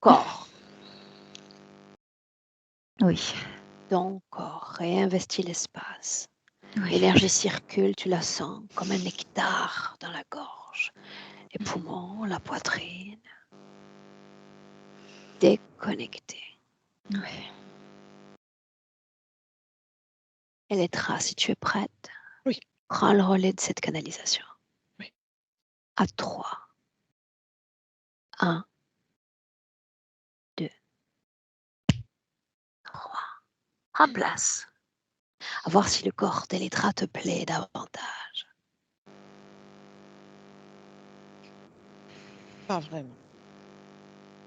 corps. Oui. Ton corps réinvestit l'espace. Oui. L'énergie circule, tu la sens comme un nectar dans la gorge, les poumons, la poitrine. Déconnecté. Oui. Elettra, si tu es prête, Oui. prends le relais de cette canalisation. Oui. À 3. 1, 2, 3. En place. À voir si le corps d'Elettra te plaît davantage. Pas vraiment.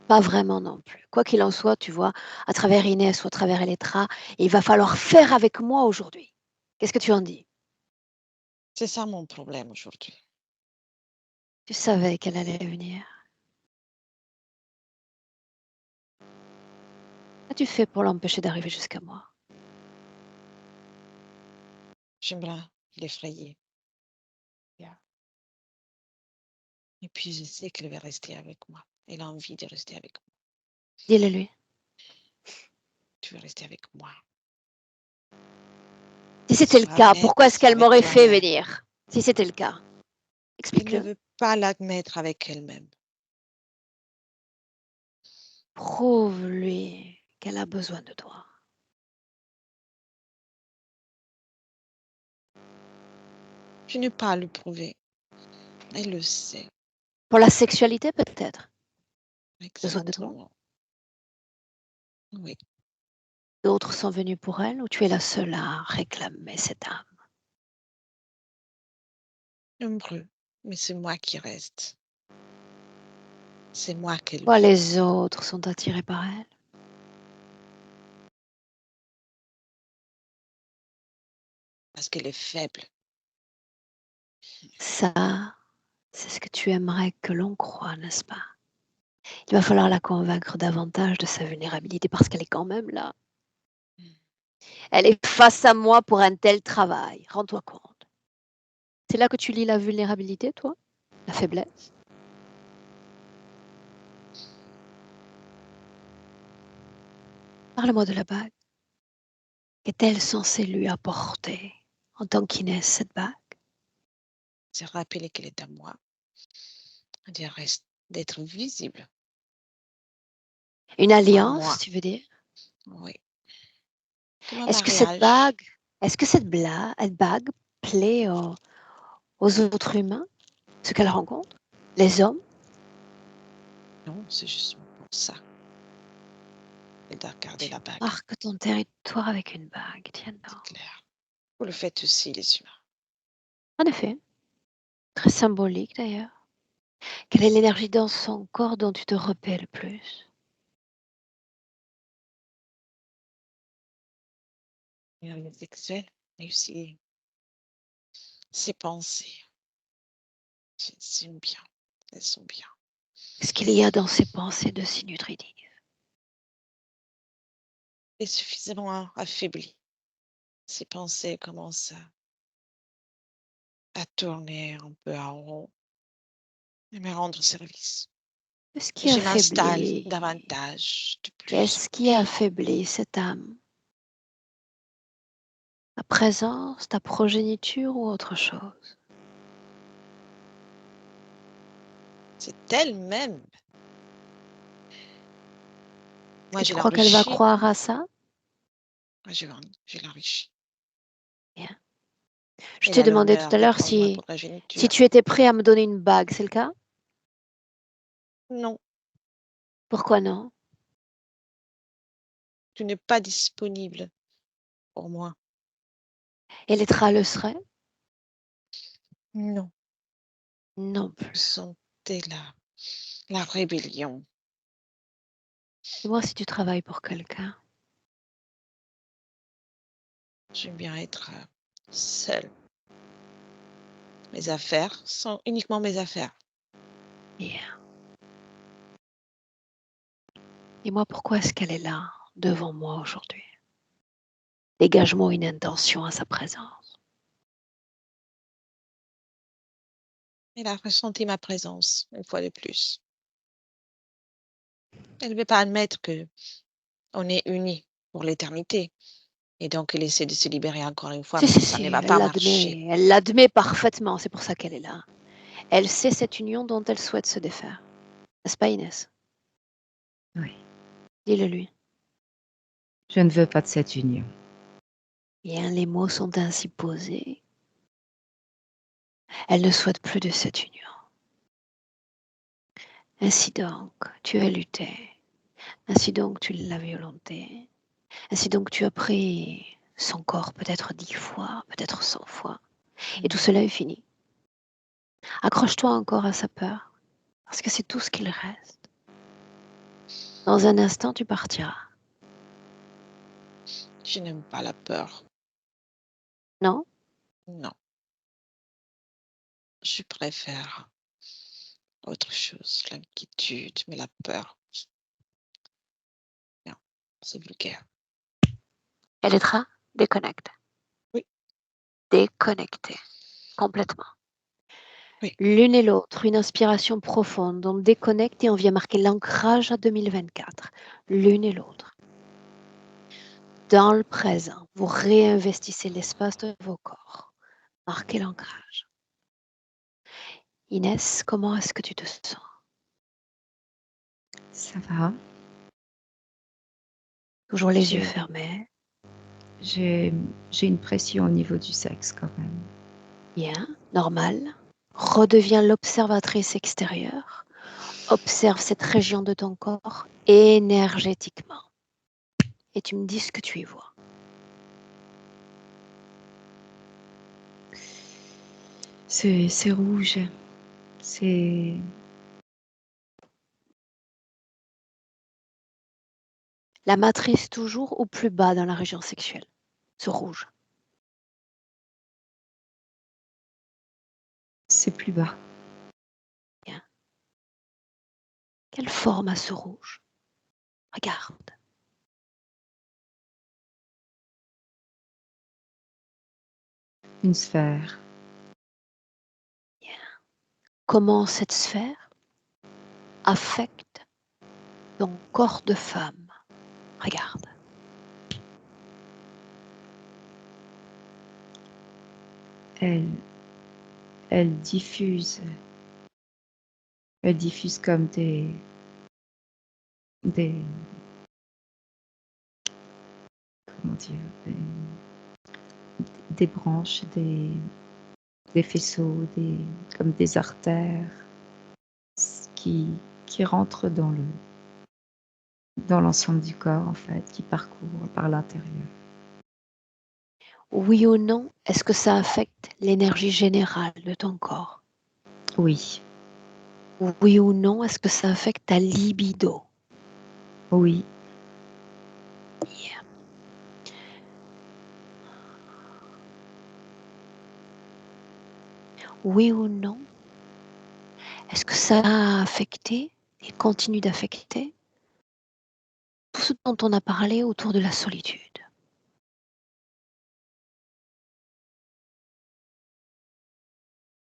Pas vraiment non plus. Quoi qu'il en soit, tu vois, à travers Inès ou à travers Elettra, il va falloir faire avec moi aujourd'hui. Qu'est-ce que tu en dis? C'est ça mon problème aujourd'hui. Tu savais qu'elle allait venir. Qu'as-tu fait pour l'empêcher d'arriver jusqu'à moi? J'aimerais l'effrayer. Yeah. Et puis je sais qu'elle va rester avec moi. Elle a envie de rester avec moi. Dis-le lui. Tu veux rester avec moi. Si c'était le cas, Jamais pourquoi est-ce qu'elle avec m'aurait fait toi-même. venir? Si c'était le cas, Elle ne explique-le. veut pas l'admettre avec elle-même. Prouve-lui qu'elle a besoin de toi. Je n'ai pas à le prouver. Elle le sait. Pour la sexualité, peut-être. Besoin de toi. Exactement. Oui. D'autres sont venus pour elle ou tu es la seule à réclamer cette âme? Nombreux, mais c'est moi qui reste. C'est moi qu'elle Pourquoi veut. les autres sont attirés par elle? Parce qu'elle est faible. Ça, c'est ce que tu aimerais que l'on croie, n'est-ce pas? Il va falloir la convaincre davantage de sa vulnérabilité parce qu'elle est quand même là. Elle est face à moi pour un tel travail. Rends-toi compte. C'est là que tu lis la vulnérabilité, toi? La faiblesse? Parle-moi de la bague. Qu'est-elle censée lui apporter en tant qu'Inès, cette bague? C'est rappeler qu'elle est à moi. D'être visible Une par alliance, moi. tu veux dire? Oui. Comme un Est-ce que cette mariage. bague, cette bague plaît aux autres humains, ce qu'elle rencontre, les hommes? Non, c'est justement pour ça. Elle doit garder Tu la bague, marques ton territoire avec une bague, tiens c'est donc. clair. Vous le faites aussi, les humains. En effet, très symbolique d'ailleurs. Quelle est l'énergie dans son corps dont tu te repais le plus? L'énergie sexuelle, mais aussi ses pensées. C'est bien. Elles sont bien. Qu'est-ce qu'il y a dans ses pensées de si nutritives? Elle est suffisamment affaiblie. Ses pensées commencent à tourner un peu en rond et me rendre service. Qu'est-ce Et qui je m'installe affaiblit? davantage, de plus en Qu'est-ce qui plus. affaiblit cette âme? Ta présence, ta progéniture ou autre chose? C'est elle-même. Moi, Et je tu crois qu'elle va l'enrichis. croire à ça? Moi, je l'enrichis. Bien. Je Elle t'ai a demandé tout l'honneur à de l'heure prendre ma si progéniture. tu étais prêt à me donner une bague, c'est le cas? Non, Pourquoi non? tu n'es pas disponible pour moi. Et Lettra le serait? Non, Non vous plus. sentez la rébellion. Et moi, si tu travailles pour quelqu'un, J'aime bien être seule. Mes affaires sont uniquement mes affaires. bien. Et moi, pourquoi est-ce qu'elle est là, devant moi aujourd'hui? Dégage-moi une intention à sa présence. Elle a ressenti ma présence une fois de plus. Elle ne veut pas admettre que on est unis pour l'éternité. Et donc, elle essaie de se libérer encore une fois, Si, mais si, ça si, ne va pas marcher. elle l'admet parfaitement, c'est pour ça qu'elle est là. Elle sait cette union dont elle souhaite se défaire. N'est-ce pas, Inès? Oui. Dis-le lui. Je ne veux pas de cette union. Bien, les mots sont ainsi posés. Elle ne souhaite plus de cette union. Ainsi donc, tu as lutté. Ainsi donc, tu l'as violenté. Ainsi donc, tu as pris son corps peut-être 10 fois, peut-être 100 fois. Et tout cela est fini. Accroche-toi encore à sa peur, parce que c'est tout ce qu'il reste. Dans un instant, tu partiras. Je n'aime pas la peur. Non? Non, je préfère autre chose, l'inquiétude, mais la peur, non, c'est vulgaire. Elle est déconnecte. Oui, Déconnectée. Complètement. oui. L'une et l'autre, une inspiration profonde. On déconnecte et on vient marquer l'ancrage à 2024. L'une et l'autre. Dans le présent, vous réinvestissez l'espace de vos corps. Marquez l'ancrage. Inès, comment est-ce que tu te sens? Ça va. Toujours les yeux J'ai fermés. j'ai j'ai une pression au niveau du sexe quand même. Bien, normal. Redeviens l'observatrice extérieure. Observe cette région de ton corps énergétiquement. Et tu me dis ce que tu y vois. C'est rouge. C'est La matrice toujours au plus bas dans la région sexuelle, ce rouge. c'est plus bas. Bien. Quelle forme a ce rouge? Regarde. Une sphère. Bien. Comment cette sphère affecte ton corps de femme? Regarde. Elle, elle diffuse. Elle diffuse comme des comment dire, des branches, des faisceaux, comme des artères qui, qui rentrent dans l'ensemble du corps, en fait, qui parcourent par l'intérieur. Oui ou non, est-ce que ça affecte l'énergie générale de ton corps? Oui, Oui ou non, est-ce que ça affecte ta libido? oui, Yeah. Oui ou non, est-ce que ça a affecté et continue d'affecter tout ce dont on a parlé autour de la solitude?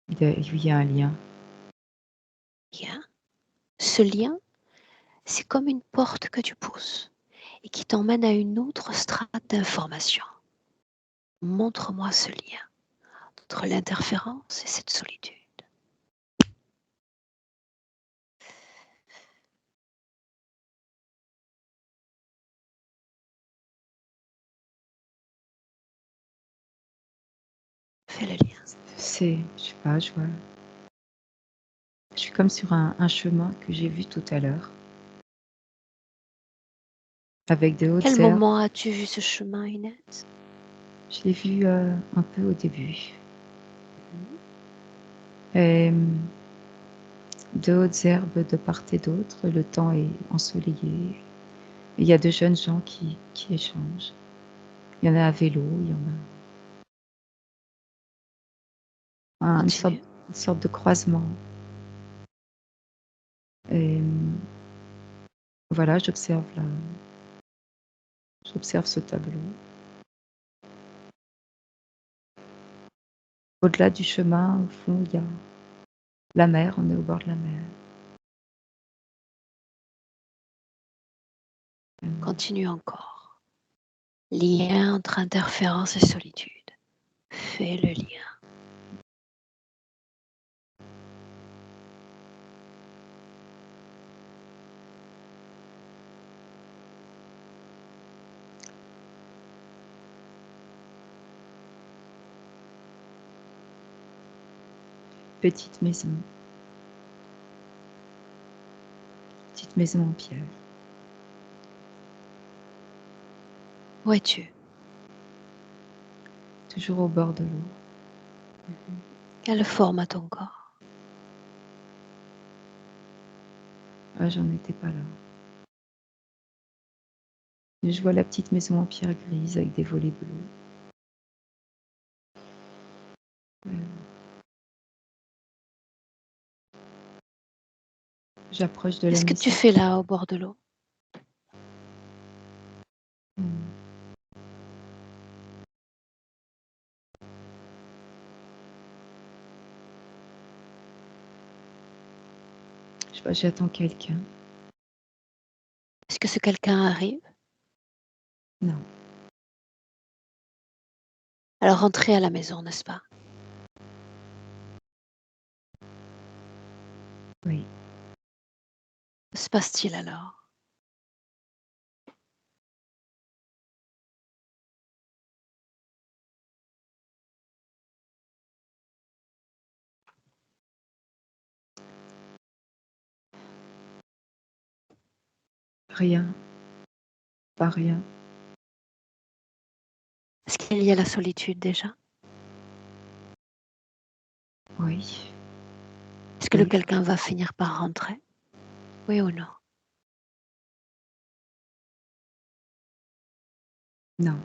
il y a un lien. Bien. Ce lien, c'est comme une porte que tu pousses et qui t'emmène à une autre strate d'information. Montre-moi ce lien entre l'interférence et cette solitude. Fais le lien. Je sais pas, je suis comme sur un chemin que j'ai vu tout à l'heure, avec de hautes Quel herbes. moment as-tu vu ce chemin, Inès? Je l'ai vu un peu au début. Mhm. Et, de hautes herbes de part et d'autre, le temps est ensoleillé. Il y a de jeunes gens qui échangent. Il y en a à vélo, il y en a Continue. une sorte de croisement. Et voilà, j'observe ce tableau. Au-delà du chemin, au fond, il y a la mer, on est au bord de la mer. Continue encore. Lien entre interférence et solitude. Fais le lien. Petite maison en pierre. Où es-tu? Toujours au bord de l'eau. Quelle forme a ton corps? Ah, j'en étais pas là. Mais je vois la petite maison en pierre grise avec des volets bleus. J'approche de la Qu'est-ce que tu maison. fais là au bord de l'eau? Je sais pas, j'attends quelqu'un. Est-ce que ce quelqu'un arrive? Non, Alors rentrez à la maison, n'est-ce pas? oui. Que se passe-t-il alors? Rien, pas rien. Est-ce qu'il y a la solitude déjà? Oui. Est-ce que le Oui. quelqu'un va finir par rentrer? Oui ou non? Non.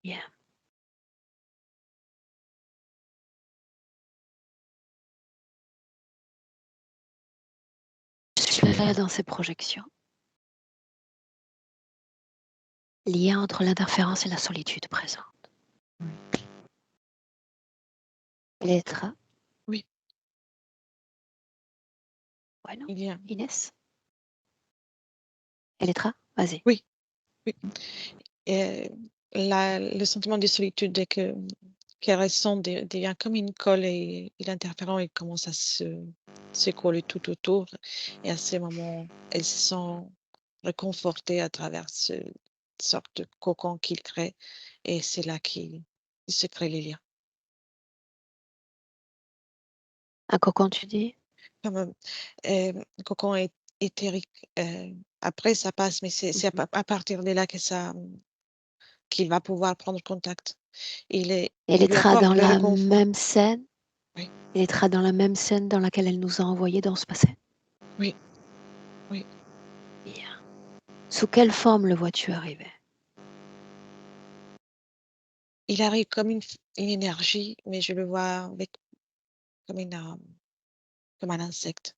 Bien. Je suis là dans ces projections. Lien entre l'interférence et la solitude présente. Oui. Lettre. Oui, Ouais, non? il y a. Inès? Elettra? Vas-y. Oui, oui. Et le sentiment de solitude dès qu'elle ressent devient comme une colle et l'interférent il commence à se coller tout autour. Et à ce moment, elle se sent réconfortée à travers ce sorte de cocon qu'il crée. Et c'est là qu'il se crée les liens. Un cocon, tu dis? Comme cocon éthérique. Après, ça passe, mais c'est à partir de là que qu'il va pouvoir prendre contact. Il lui Elettra apporte dans le la réconfort. même scène? Oui, Elettra dans la même scène dans laquelle elle nous a envoyés dans ce passé? oui, oui. Bien. Sous quelle forme le vois-tu arriver? Il arrive comme une énergie, mais je le vois avec comme comme un insecte.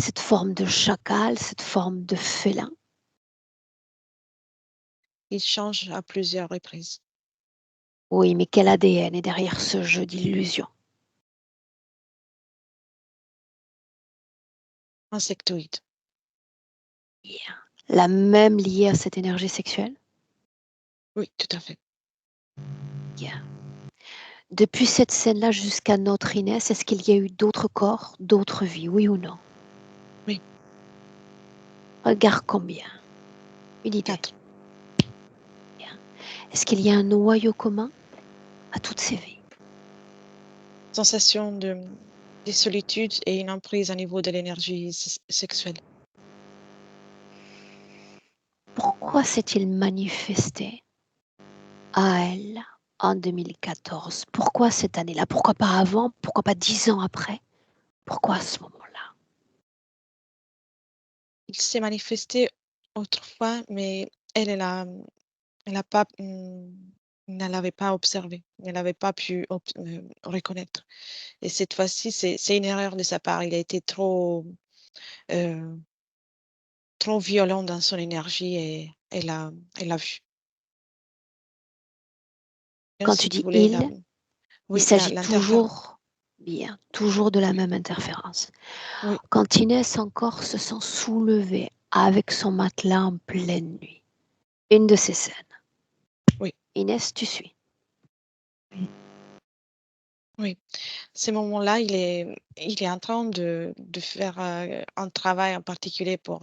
Cette forme de chacal, cette forme de félin? Il change à plusieurs reprises. Oui, mais quel ADN est derrière ce jeu d'illusions? Insectoïde. Bien. La même liée à cette énergie sexuelle? Oui, tout à fait. Bien. Depuis cette scène-là jusqu'à notre Inès, est-ce qu'il y a eu d'autres corps, d'autres vies, oui ou non? Oui. Regarde combien. Une idée. 4. Bien. Est-ce qu'il y a un noyau commun à toutes ces vies? Sensation de solitude et une emprise au niveau de l'énergie sexuelle. Pourquoi s'est-il manifesté à elle en 2014? Pourquoi cette année-là? Pourquoi pas avant? Pourquoi pas 10 ans après? Pourquoi à ce moment-là? Il s'est manifesté autrefois, mais elle a pas, ne l'avait pas observé. Elle n'avait pas pu reconnaître. Et cette fois-ci, c'est une erreur de sa part. Il a été heu, trop violent dans son énergie et elle l'a vu. Comme Quand tu si tu dis voulais la il, il oui, s'agit l'interférent. toujours, bien, toujours de la Oui, même interférence. oui, Quand Inès encore se sent soulevée avec son matelas en pleine nuit, une de ces scènes. oui, Inès, tu suis. oui. Ces moments-là, il est en train de faire, un travail en particulier pour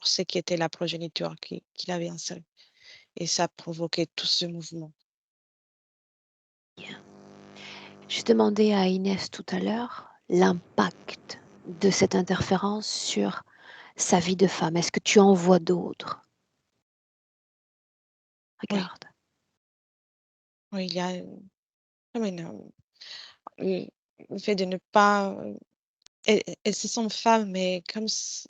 ce qui était la progéniture qu'il avait insérée et ça provoquait tout ce mouvement. Bien. J'ai demandé à Inès tout à l'heure l'impact de cette interférence sur sa vie de femme. Est-ce que tu en vois d'autres? Oui, Regarde. oui, il y a, comme le le fait de ne pas, elle se sent femme, mais comme si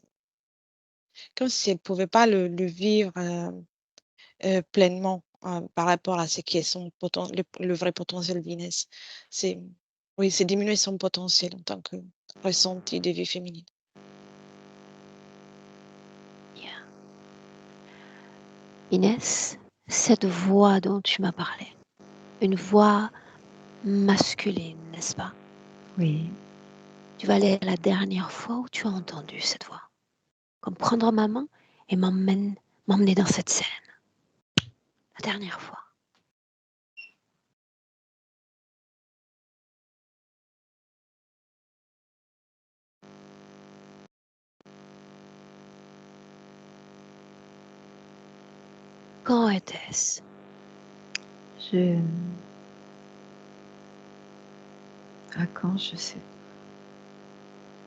elle ne pouvait pas le vivre, pleinement, par rapport à ce qui est son le vrai potentiel d'Inès. C'est oui, c'est diminuer son potentiel en tant que ressenti de vie féminine. Bien. Inès, cette voix dont tu m'as parlé, une voix masculine, n'est-ce pas? Oui. Tu vas aller à la dernière fois où tu as entendu cette voix. Comme prendre ma main et m'emmener dans cette scène. La dernière fois. Quand était-ce? Je... À quand, je sais.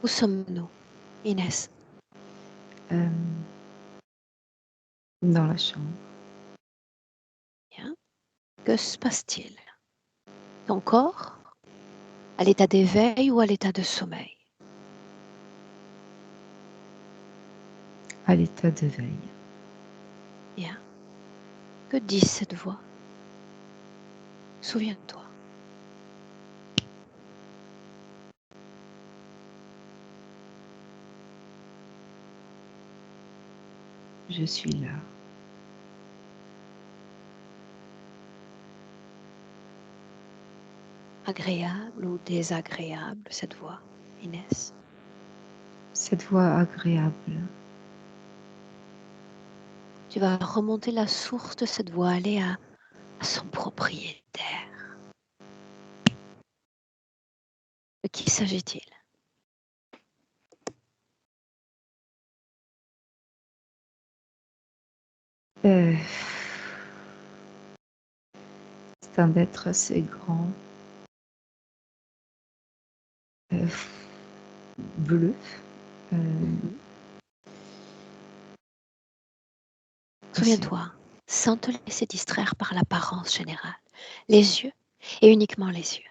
Où sommes-nous, Inès? Euh, Dans la chambre. Que se passe-t-il? Ton corps, à l'état d'éveil ou à l'état de sommeil? À l'état d'éveil. Bien. Que dit cette voix? Souviens-toi. Je suis là. Agréable ou désagréable cette voix, Inès? Cette voix agréable. Tu vas remonter la source de cette voix, aller à son propriétaire. De qui s'agit-il? Euh, C'est un être assez grand, euh, bleu. Mhm. Souviens-toi, sans te laisser distraire par l'apparence générale, les yeux et uniquement les yeux.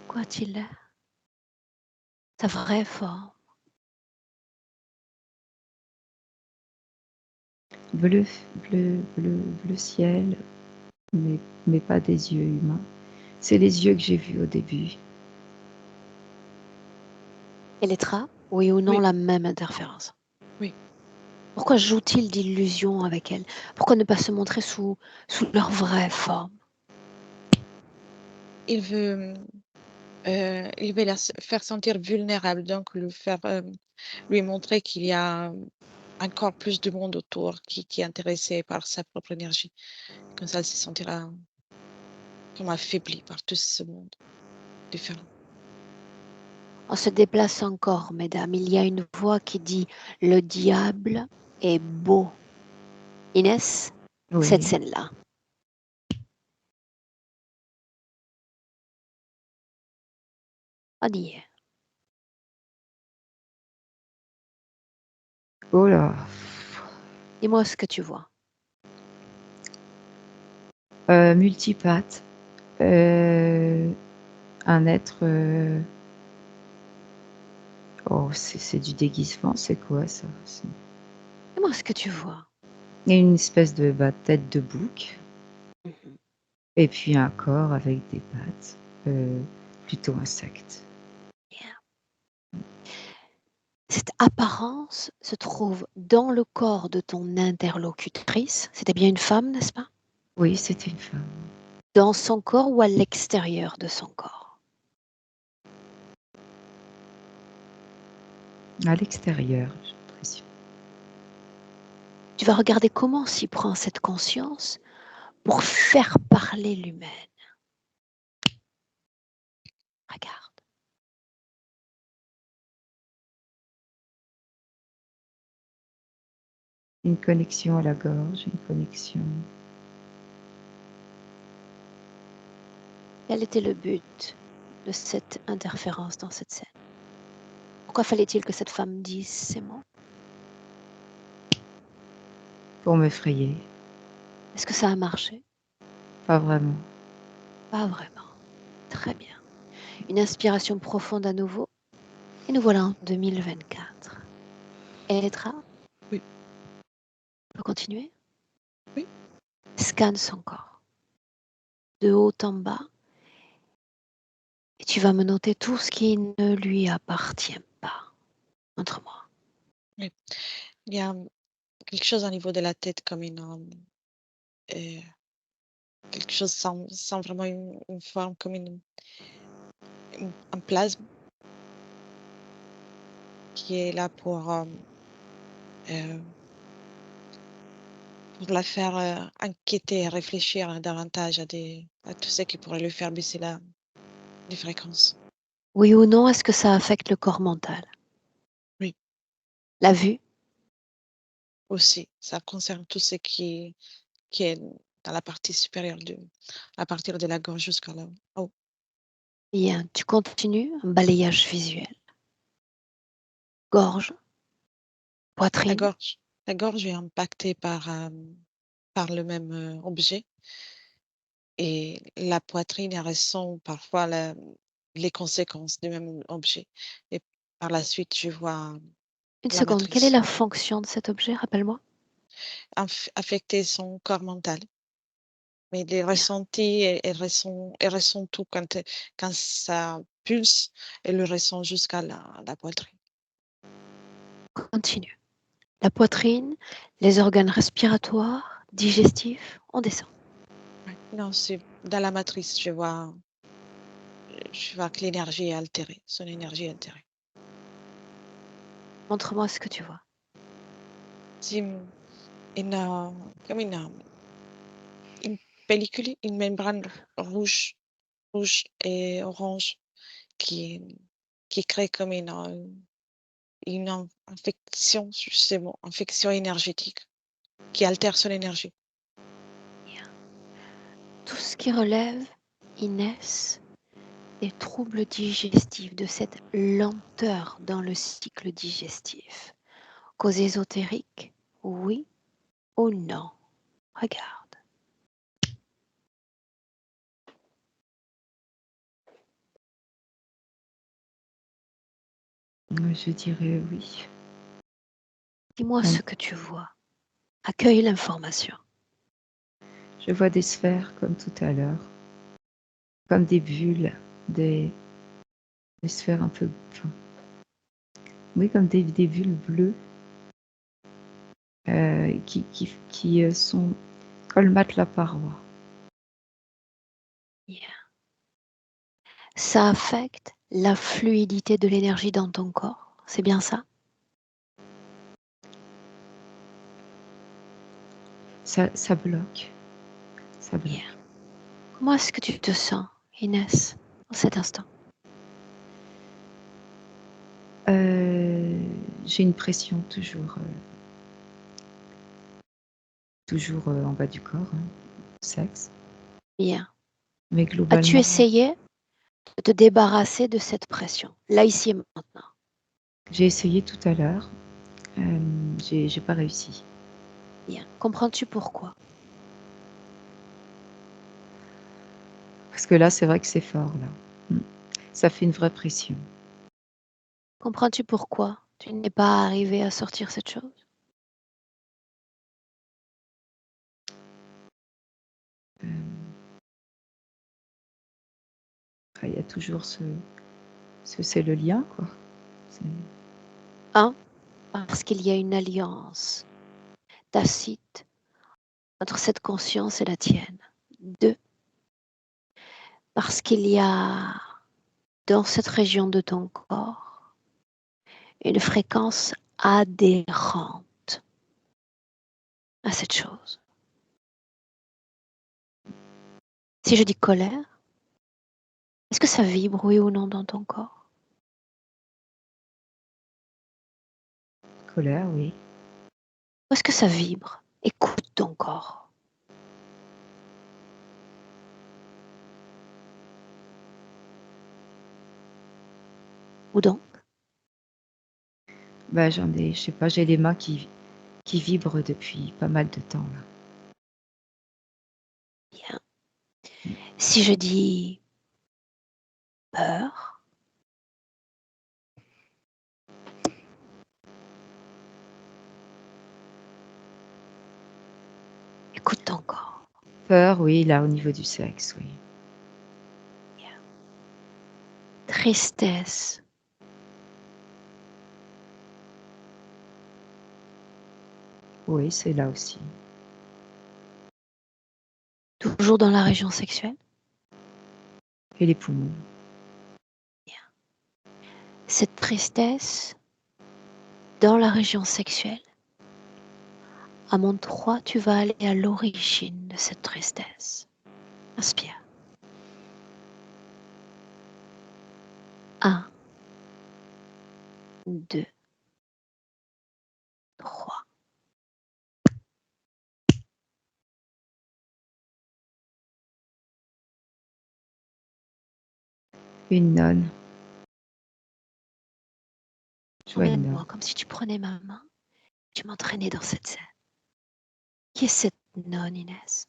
Quoi a-t-il l'air? Sa vraie forme. Bleu, bleu ciel, mais pas des yeux humains. C'est les yeux que j'ai vus au début. Et les traits, oui ou non, Oui, la même interférence. oui. Pourquoi joue-t-il d'illusions avec elle? Pourquoi ne pas se montrer sous leur vraie forme? Il veut, la faire sentir vulnérable, donc lui montrer qu'il y a encore plus de monde autour qui est intéressé par sa propre énergie. Comme ça, elle se sentira comme affaiblie par tout ce monde différent. On se déplace encore, mesdames. Il y a une voix qui dit le diable est beau. Inès, cette Oui. scène-là. On y est. Oh là. Dis-moi ce que tu vois. Multipatte. Un être. Oh, c'est du déguisement, c'est quoi ça? Dis-moi ce que tu vois. Il y a une espèce de tête de bouc, Mhm. et puis un corps avec des pattes, plutôt insectes. Bien. Cette apparence se trouve dans le corps de ton interlocutrice. C'était bien une femme, n'est-ce pas? Oui, c'est une femme. Dans son corps ou à l'extérieur de son corps? À l'extérieur, j'ai l'impression. Tu vas regarder comment s'y prend cette conscience pour faire parler l'humaine. Regarde. Une connexion à la gorge, une connexion. Quel était le but de cette interférence dans cette scène? Pourquoi fallait-il que cette femme dise ces mots? Pour m'effrayer. Est-ce que ça a marché? Pas vraiment. Pas vraiment. Très bien. Une inspiration profonde à nouveau. Et nous voilà en 2024. Elettra, Oui. on peut continuer? Oui. Scanne son corps. De haut en bas. Et tu vas me noter tout ce qui ne lui appartient pas. Montre-moi. Oui. Il y a quelque chose au niveau de la tête comme quelque chose sans vraiment une forme, comme un plasme qui est là euh, pour la faire inquiéter, réfléchir davantage à tout ce qui pourrait lui faire baisser les fréquences. Oui ou non, est-ce que ça affecte le corps mental? Oui, La vue? aussi, ça concerne tout ce qui est dans la partie supérieure, à partir de la gorge jusqu'à là haut. Bien, tu continues, un balayage visuel. Gorge, La Poitrine, gorge. La gorge est impactée par le même objet et la poitrine, elle ressent parfois les conséquences du même objet. Et par la suite, je vois une la seconde. Quelle est matrice la fonction de cet objet? Rappelle-moi. affecter son corps mental. Mais les Bien, ressentis, elle ressent tout quand ça pulse, elle le ressent jusqu'à la poitrine. continue. La poitrine, les organes respiratoires, digestifs, on descend. Ouais. Non, c'est dans la matrice, je vois que l'énergie est altérée, son énergie est altérée. Montre-moi ce que tu vois. C'est comme une pellicule, une membrane rouge et orange qui, qui crée comme une infection, justement, infection énergétique qui altère son énergie. Bien. Tout ce qui relève, Inès, des troubles digestifs, de cette lenteur dans le cycle digestif. Cause ésotérique, oui ou non? Regarde. Je dirais oui. Dis-moi Hum. ce que tu vois. Accueille l'information. Je vois des sphères comme tout à l'heure, comme des bulles, des, des sphères un peu, enfin, oui, comme des bulles bleues qui colmatent la paroi. Bien. Ça affecte la fluidité de l'énergie dans ton corps. C'est bien ça? Ça bloque, ça Bien. bloque. Comment est-ce que tu te sens, Inès, en cet instant? J'ai une pression toujours en bas du corps, hein, sexe, Bien. mais As-tu globalement, essayé de te débarrasser de cette pression, là, ici et maintenant? j'ai essayé tout à l'heure, j'ai pas réussi. Bien. Comprends-tu pourquoi? Parce que là, c'est vrai que c'est fort, là. Ça fait une vraie pression. Comprends-tu pourquoi tu n'es pas arrivé à sortir cette chose? Euh, Il y a toujours c'est le lien, quoi. C'est- Un, parce qu'il y a une alliance tacite entre cette conscience et la tienne. Deux, parce qu'il y a dans cette région de ton corps une fréquence adhérente à cette chose. Si je dis colère, est-ce que ça vibre, oui ou non, dans ton corps? Colère, oui. Ou est-ce que ça vibre? Écoute ton corps. Ou donc, Bah, je sais pas, j'ai les mains qui vibrent depuis pas mal de temps, là. bien. Si je dis peur, écoute ton corps. Peur, oui, là, au niveau du sexe, oui. Bien. Tristesse, Oui, c'est là aussi. toujours dans la région sexuelle. Et les poumons. Bien. Cette tristesse dans la région sexuelle, à mon 3, tu vas aller à l'origine de cette tristesse. Inspire. 1, 2, 3. Une nonne. Je vois une nonne. Emmène-moi comme si tu prenais ma main Tu m'entraînais dans cette scène. Qui est cette nonne, Inès?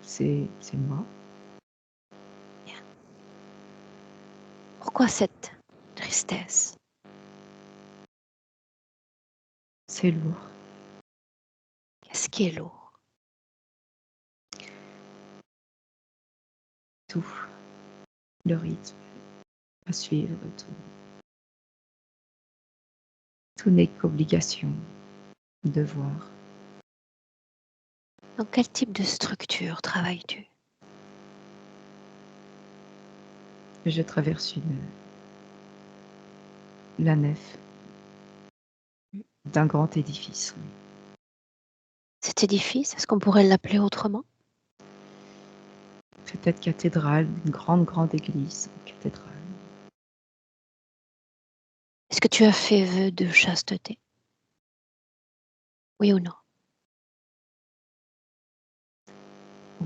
C'est moi. Bien. Pourquoi cette tristesse? C'est lourd. Qu'est-ce qui est lourd? Tout. Le rythme à suivre, tout n'est qu'obligation, devoir. Dans quel type de structure travailles-tu? Je traverse la nef d'un grand édifice. Cet édifice, est-ce qu'on pourrait l'appeler autrement? Peut-être cathédrale, une grande église, cathédrale. Est-ce que tu as fait vœu de chasteté? Oui ou non?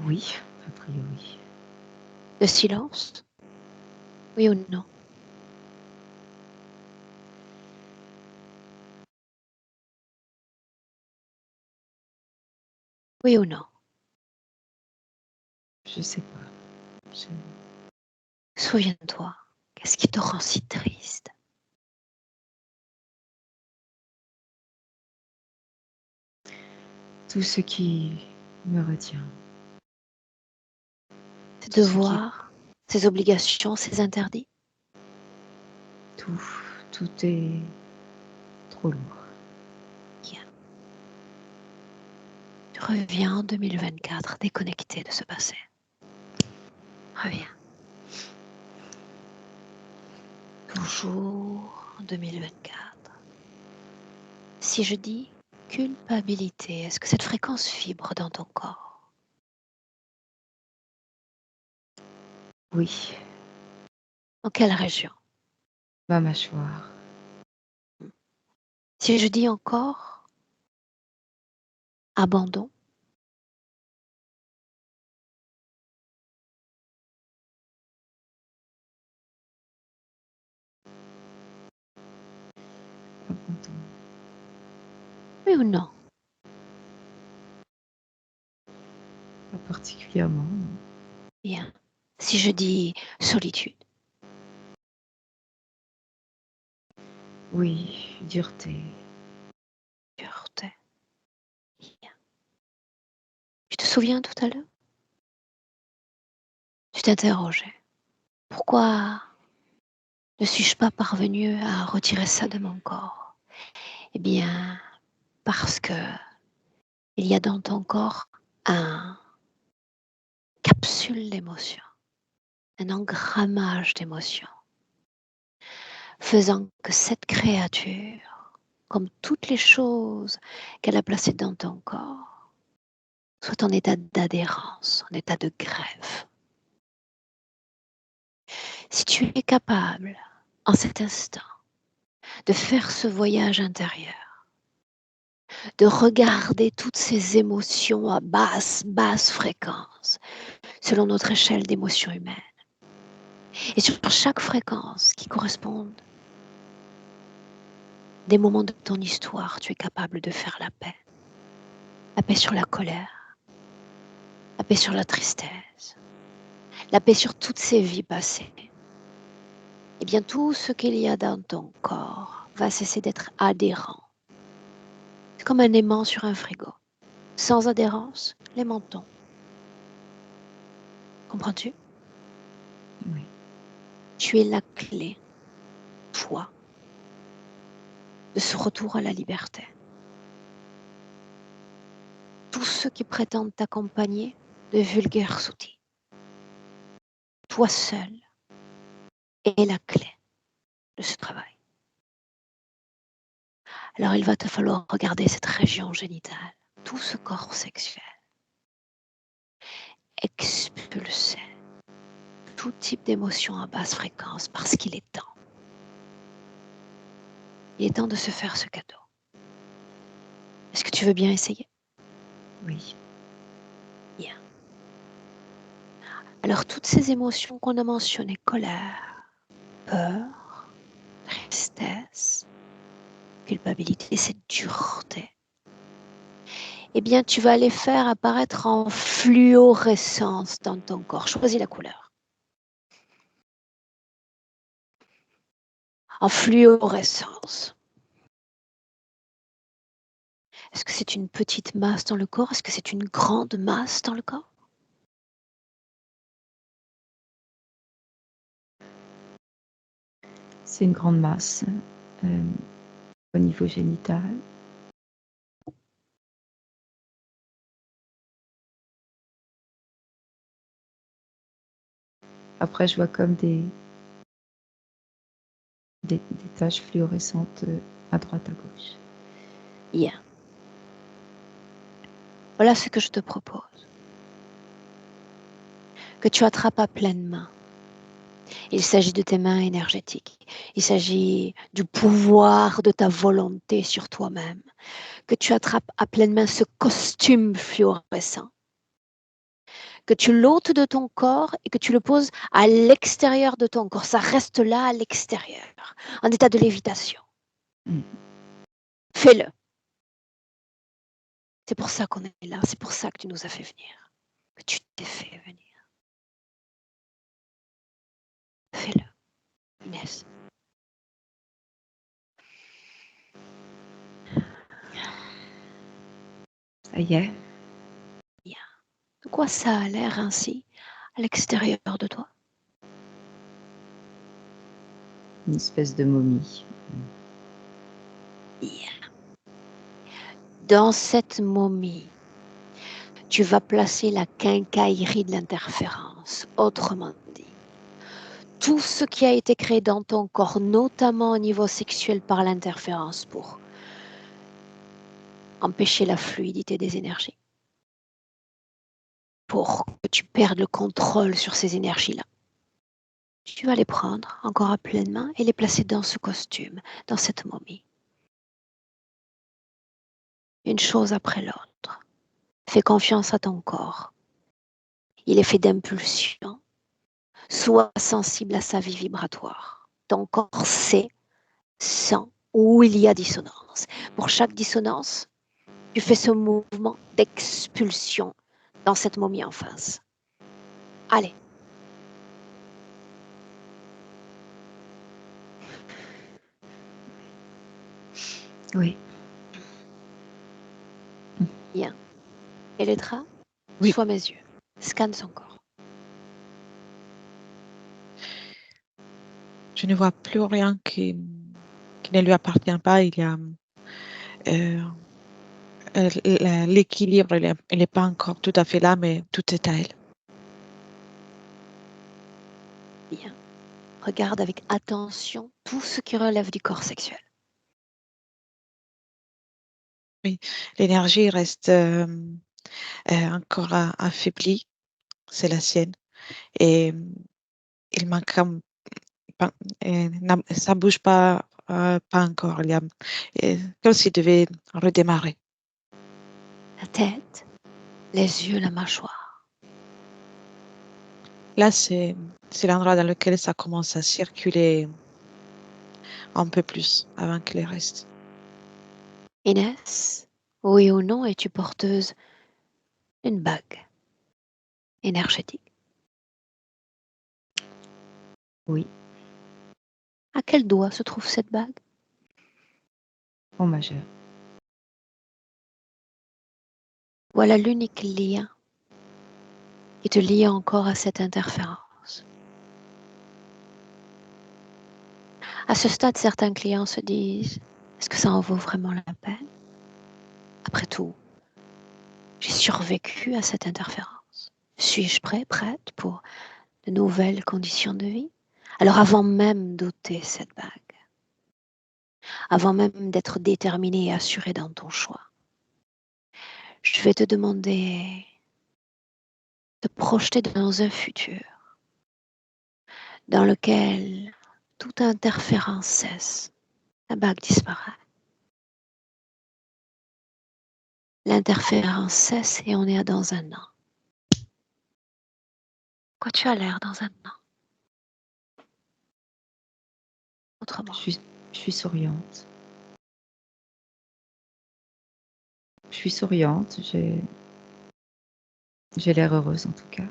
Oui, a priori. De silence? Oui ou non? Oui ou non? Je sais pas. Souviens-toi, qu'est-ce qui te rend si triste? Tout ce qui me retient. Tes Tout ce qui devoirs, ses obligations, ses interdits? tout est trop lourd. Bien. Tu reviens en 2024 déconnecté de ce passé. Reviens. Toujours en 2024. Si je dis culpabilité, est-ce que cette fréquence vibre dans ton corps? Oui, Dans quelle région? ma mâchoire. Si je dis encore abandon, Abandon. oui ou non? Pas particulièrement. Non. Bien. Si je dis solitude, Oui, dureté. pureté. Bien. Tu te souviens tout à l'heure? Tu t'interrogeais. Pourquoi ne suis-je pas parvenue à retirer ça de mon corps? Eh bien, parce que il y a dans ton corps un capsule d'émotions, un engrammage d'émotions, faisant que cette créature, comme toutes les choses qu'elle a placées dans ton corps, soit en état d'adhérence, en état de grève. Si tu es capable, en cet instant, de faire ce voyage intérieur, de regarder toutes ces émotions à basse fréquence, selon notre échelle d'émotions humaines, et sur chaque fréquence qui correspond des moments de ton histoire, tu es capable de faire la paix. La paix sur la colère, la paix sur la tristesse, la paix sur toutes ces vies passées. Eh bien, tout ce qu'il y a dans ton corps va cesser d'être adhérent. C'est comme un aimant sur un frigo. Sans adhérence, l'aimant tombe. Comprends-tu? Oui. Tu es la clé, toi, de ce retour à la liberté. Tous ceux qui prétendent t'accompagner de vulgaires outils. Toi seul est la clé de ce travail. Alors il va te falloir regarder cette région génitale, tout ce corps sexuel, expulser tout type d'émotion à basse fréquence parce qu'il est temps. Il est temps de se faire ce cadeau. Est-ce que tu veux bien essayer? Oui. Bien. Alors toutes ces émotions qu'on a mentionnées, colère, peur, tristesse, culpabilité, cette dureté, eh bien tu vas les faire apparaître en fluorescence dans ton corps. Choisis la couleur. En fluorescence. Est-ce que c'est une petite masse dans le corps? Est-ce que c'est une grande masse dans le corps? C'est une grande masse au niveau génital. Après, je vois comme des taches fluorescentes à droite, à gauche. Bien. Voilà ce que je te propose. Que tu attrapes à pleine main. Il s'agit de tes mains énergétiques. Il s'agit du pouvoir de ta volonté sur toi-même. Que tu attrapes à pleine main ce costume fluorescent. Que tu l'ôtes de ton corps et que tu le poses à l'extérieur de ton corps. Ça reste là à l'extérieur, en état de lévitation. Fais-le. C'est pour ça qu'on est là. C'est pour ça que tu nous as fait venir. Que tu t'es fait venir. Fais-le, Inès. Ça y est. Bien. De quoi ça a l'air ainsi à l'extérieur de toi? Une espèce de momie. Bien. Dans cette momie, tu vas placer la quincaillerie de l'interférence. Autrement dit, tout ce qui a été créé dans ton corps, notamment au niveau sexuel par l'interférence, pour empêcher la fluidité des énergies, pour que tu perdes le contrôle sur ces énergies-là. Tu vas les prendre encore à pleine main et les placer dans ce costume, dans cette momie. Une chose après l'autre. Fais confiance à ton corps. Il est fait d'impulsions. Sois sensible à sa vie vibratoire. Ton corps sait, sent où il y a dissonance. Pour chaque dissonance, tu fais ce mouvement d'expulsion dans cette momie en face. Allez. Oui. Bien. Elettra, Oui. sois mes yeux. Scanne son corps. Je ne vois plus rien qui ne lui appartient pas. Il y a l'équilibre, il n'est pas encore tout à fait là, mais tout est à elle. Bien. Regarde avec attention tout ce qui relève du corps sexuel. Oui, l'énergie reste encore affaiblie, c'est la sienne. Et il manque ça bouge pas encore. Il y a, comme s'il devait redémarrer. La tête, les yeux, la mâchoire. Là, c'est l'endroit dans lequel ça commence à circuler un peu plus avant que le reste. Inès, oui ou non, es-tu porteuse d'une bague énergétique? Oui. À quel doigt se trouve cette bague? Au majeur. Voilà l'unique lien qui te lie encore à cette interférence. À ce stade, certains clients se disent, est-ce que ça en vaut vraiment la peine? Après tout, j'ai survécu à cette interférence. Suis-je prête pour de nouvelles conditions de vie? Alors avant même d'ôter cette bague, avant même d'être déterminé et assuré dans ton choix, je vais te demander de projeter dans un futur dans lequel toute interférence cesse, la bague disparaît. L'interférence cesse et on est dans un an. Quoi tu as l'air dans un an? Autrement. Je suis souriante. Je suis souriante, j'ai l'air heureuse en tout cas.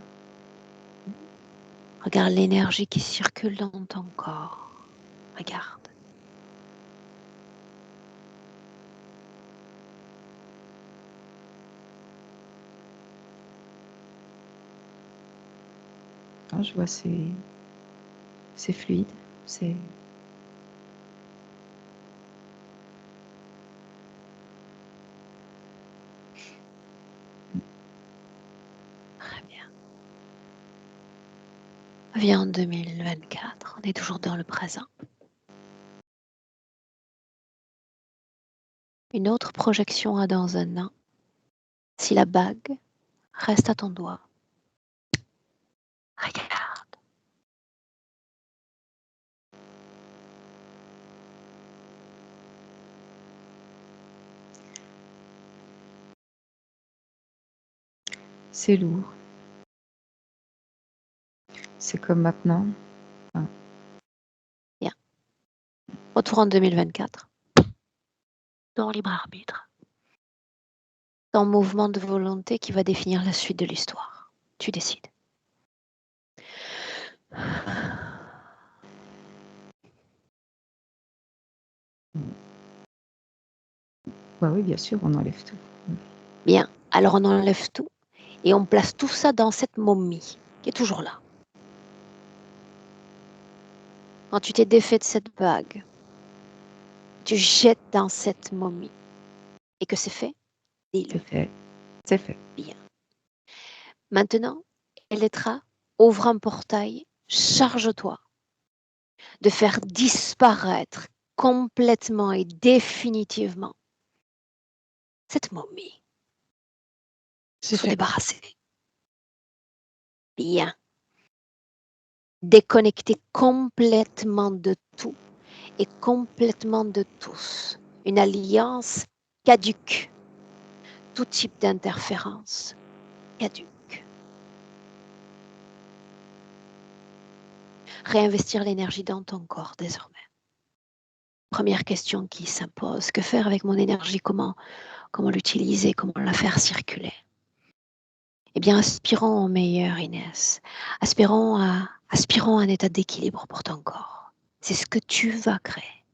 Regarde l'énergie qui circule dans ton corps. Regarde. Ah, je vois, c'est fluide, c'est Très bien. Viens en 2024, on est toujours dans le présent. Une autre projection à dans un an. Si la bague reste à ton doigt, regarde. c'est lourd. C'est comme maintenant. Bien. Retour en 2024. Ton libre arbitre. Ton mouvement de volonté qui va définir la suite de l'histoire. Tu décides. Bah oui, bien sûr, on enlève tout. Bien, alors on enlève tout et on place tout ça dans cette momie qui est toujours là. Quand tu t'es défait de cette bague, tu jettes dans cette momie et que c'est fait, dis-le. C'est fait. C'est fait. Bien. Maintenant, Elettra, ouvre un portail, charge-toi de faire disparaître complètement et définitivement cette momie. C'est Sois fait. débarrassé. Bien. Déconnecté complètement de tout et complètement de tous. Une alliance caduque. Tout type d'interférence caduque. Réinvestir l'énergie dans ton corps désormais. Première question qui s'impose, que faire avec mon énergie? Comment l'utiliser? Comment la faire circuler? Eh bien, aspirons au meilleur, Inès. Aspirons à un état d'équilibre pour ton corps. C'est ce que tu vas créer.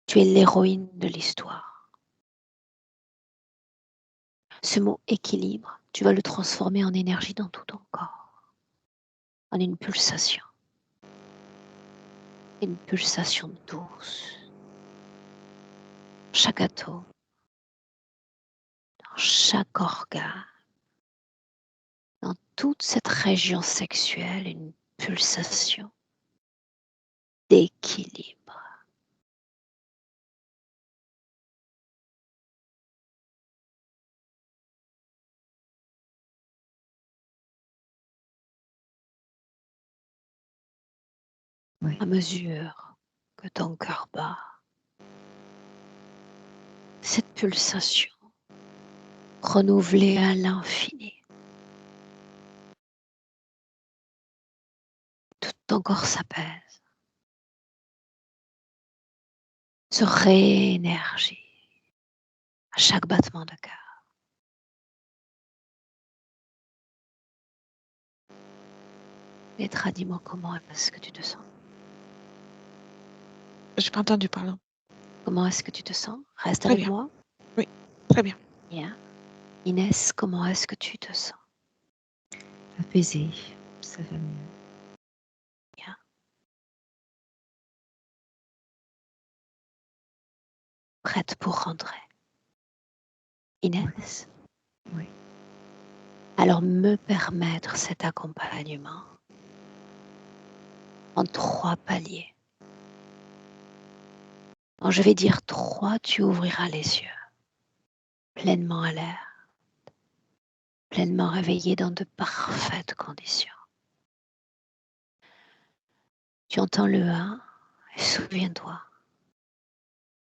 Tu es l'héroïne de l'histoire. Ce mot équilibre, tu vas le transformer en énergie dans tout ton corps, en une pulsation douce. Chaque atome, dans chaque organe, dans toute cette région sexuelle, une pulsation d'équilibre. Oui. À mesure que ton cœur bat, cette pulsation renouvelée à l'infini. Tout ton corps s'apaise, se réénergie à chaque battement de cœur. Netra, dis-moi comment est-ce que tu te sens? Je n'ai pas entendu parler. Comment est-ce que tu te sens? Reste Très avec bien. moi. Oui, très bien. Bien. Inès, comment est-ce que tu te sens? Apaisé, ça va mieux. Bien. Prête pour rentrer? Inès? Oui. Alors me permettre cet accompagnement en 3 paliers. Quand je vais dire 3, tu ouvriras les yeux, pleinement à l'air, pleinement réveillé dans de parfaites conditions. Tu entends le 1 et souviens-toi,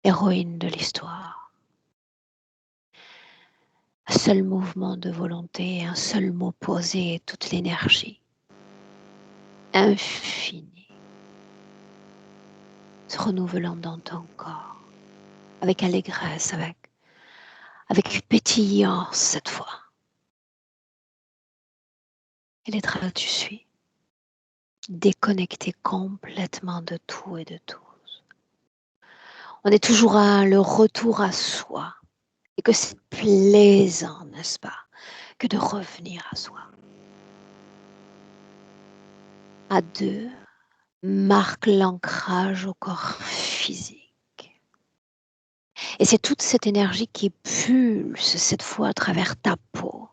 héroïne de l'histoire. Un seul mouvement de volonté, un seul mot posé, et toute l'énergie infinie se renouvelant dans ton corps, avec allégresse, avec pétillance cette fois. Et les draps, tu suis, déconnecté complètement de tout et de tous. On est toujours à le retour à soi. Et que c'est plaisant, n'est-ce pas, que de revenir à soi. À deux, marque l'ancrage au corps physique. Et c'est toute cette énergie qui pulse cette fois à travers ta peau,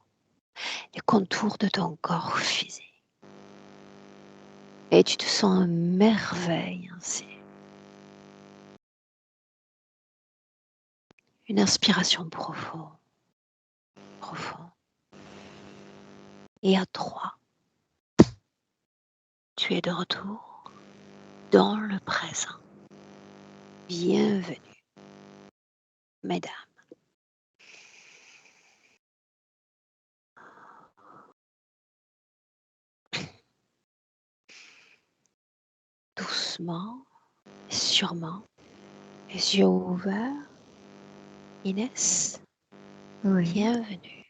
les contours de ton corps physique. Et tu te sens en merveille ainsi. Une inspiration profonde. Et à trois, tu es de retour dans le présent. Bienvenue, mesdames. Doucement, sûrement, les yeux ouverts. Inès, Oui. bienvenue.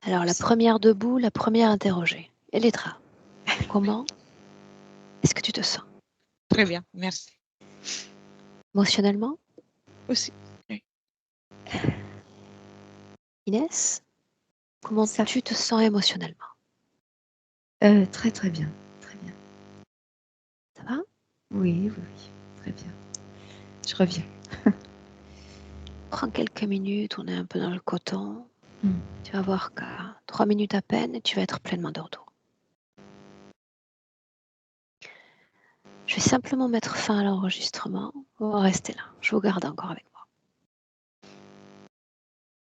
Alors, la première debout, la première interrogée. Elétra, comment est-ce que tu te sens? Très bien, merci. Émotionnellement? Aussi. Oui. Inès, comment Ça- tu te sens émotionnellement? Très très bien. Très bien. Ça va? Oui, oui, oui. Très bien. Je reviens. Prends quelques minutes, on est un peu dans le coton. Mm. Tu vas voir qu'à 3 minutes à peine, et tu vas être pleinement de retour. Je vais simplement mettre fin à l'enregistrement. On va rester là. Je vous garde encore avec moi.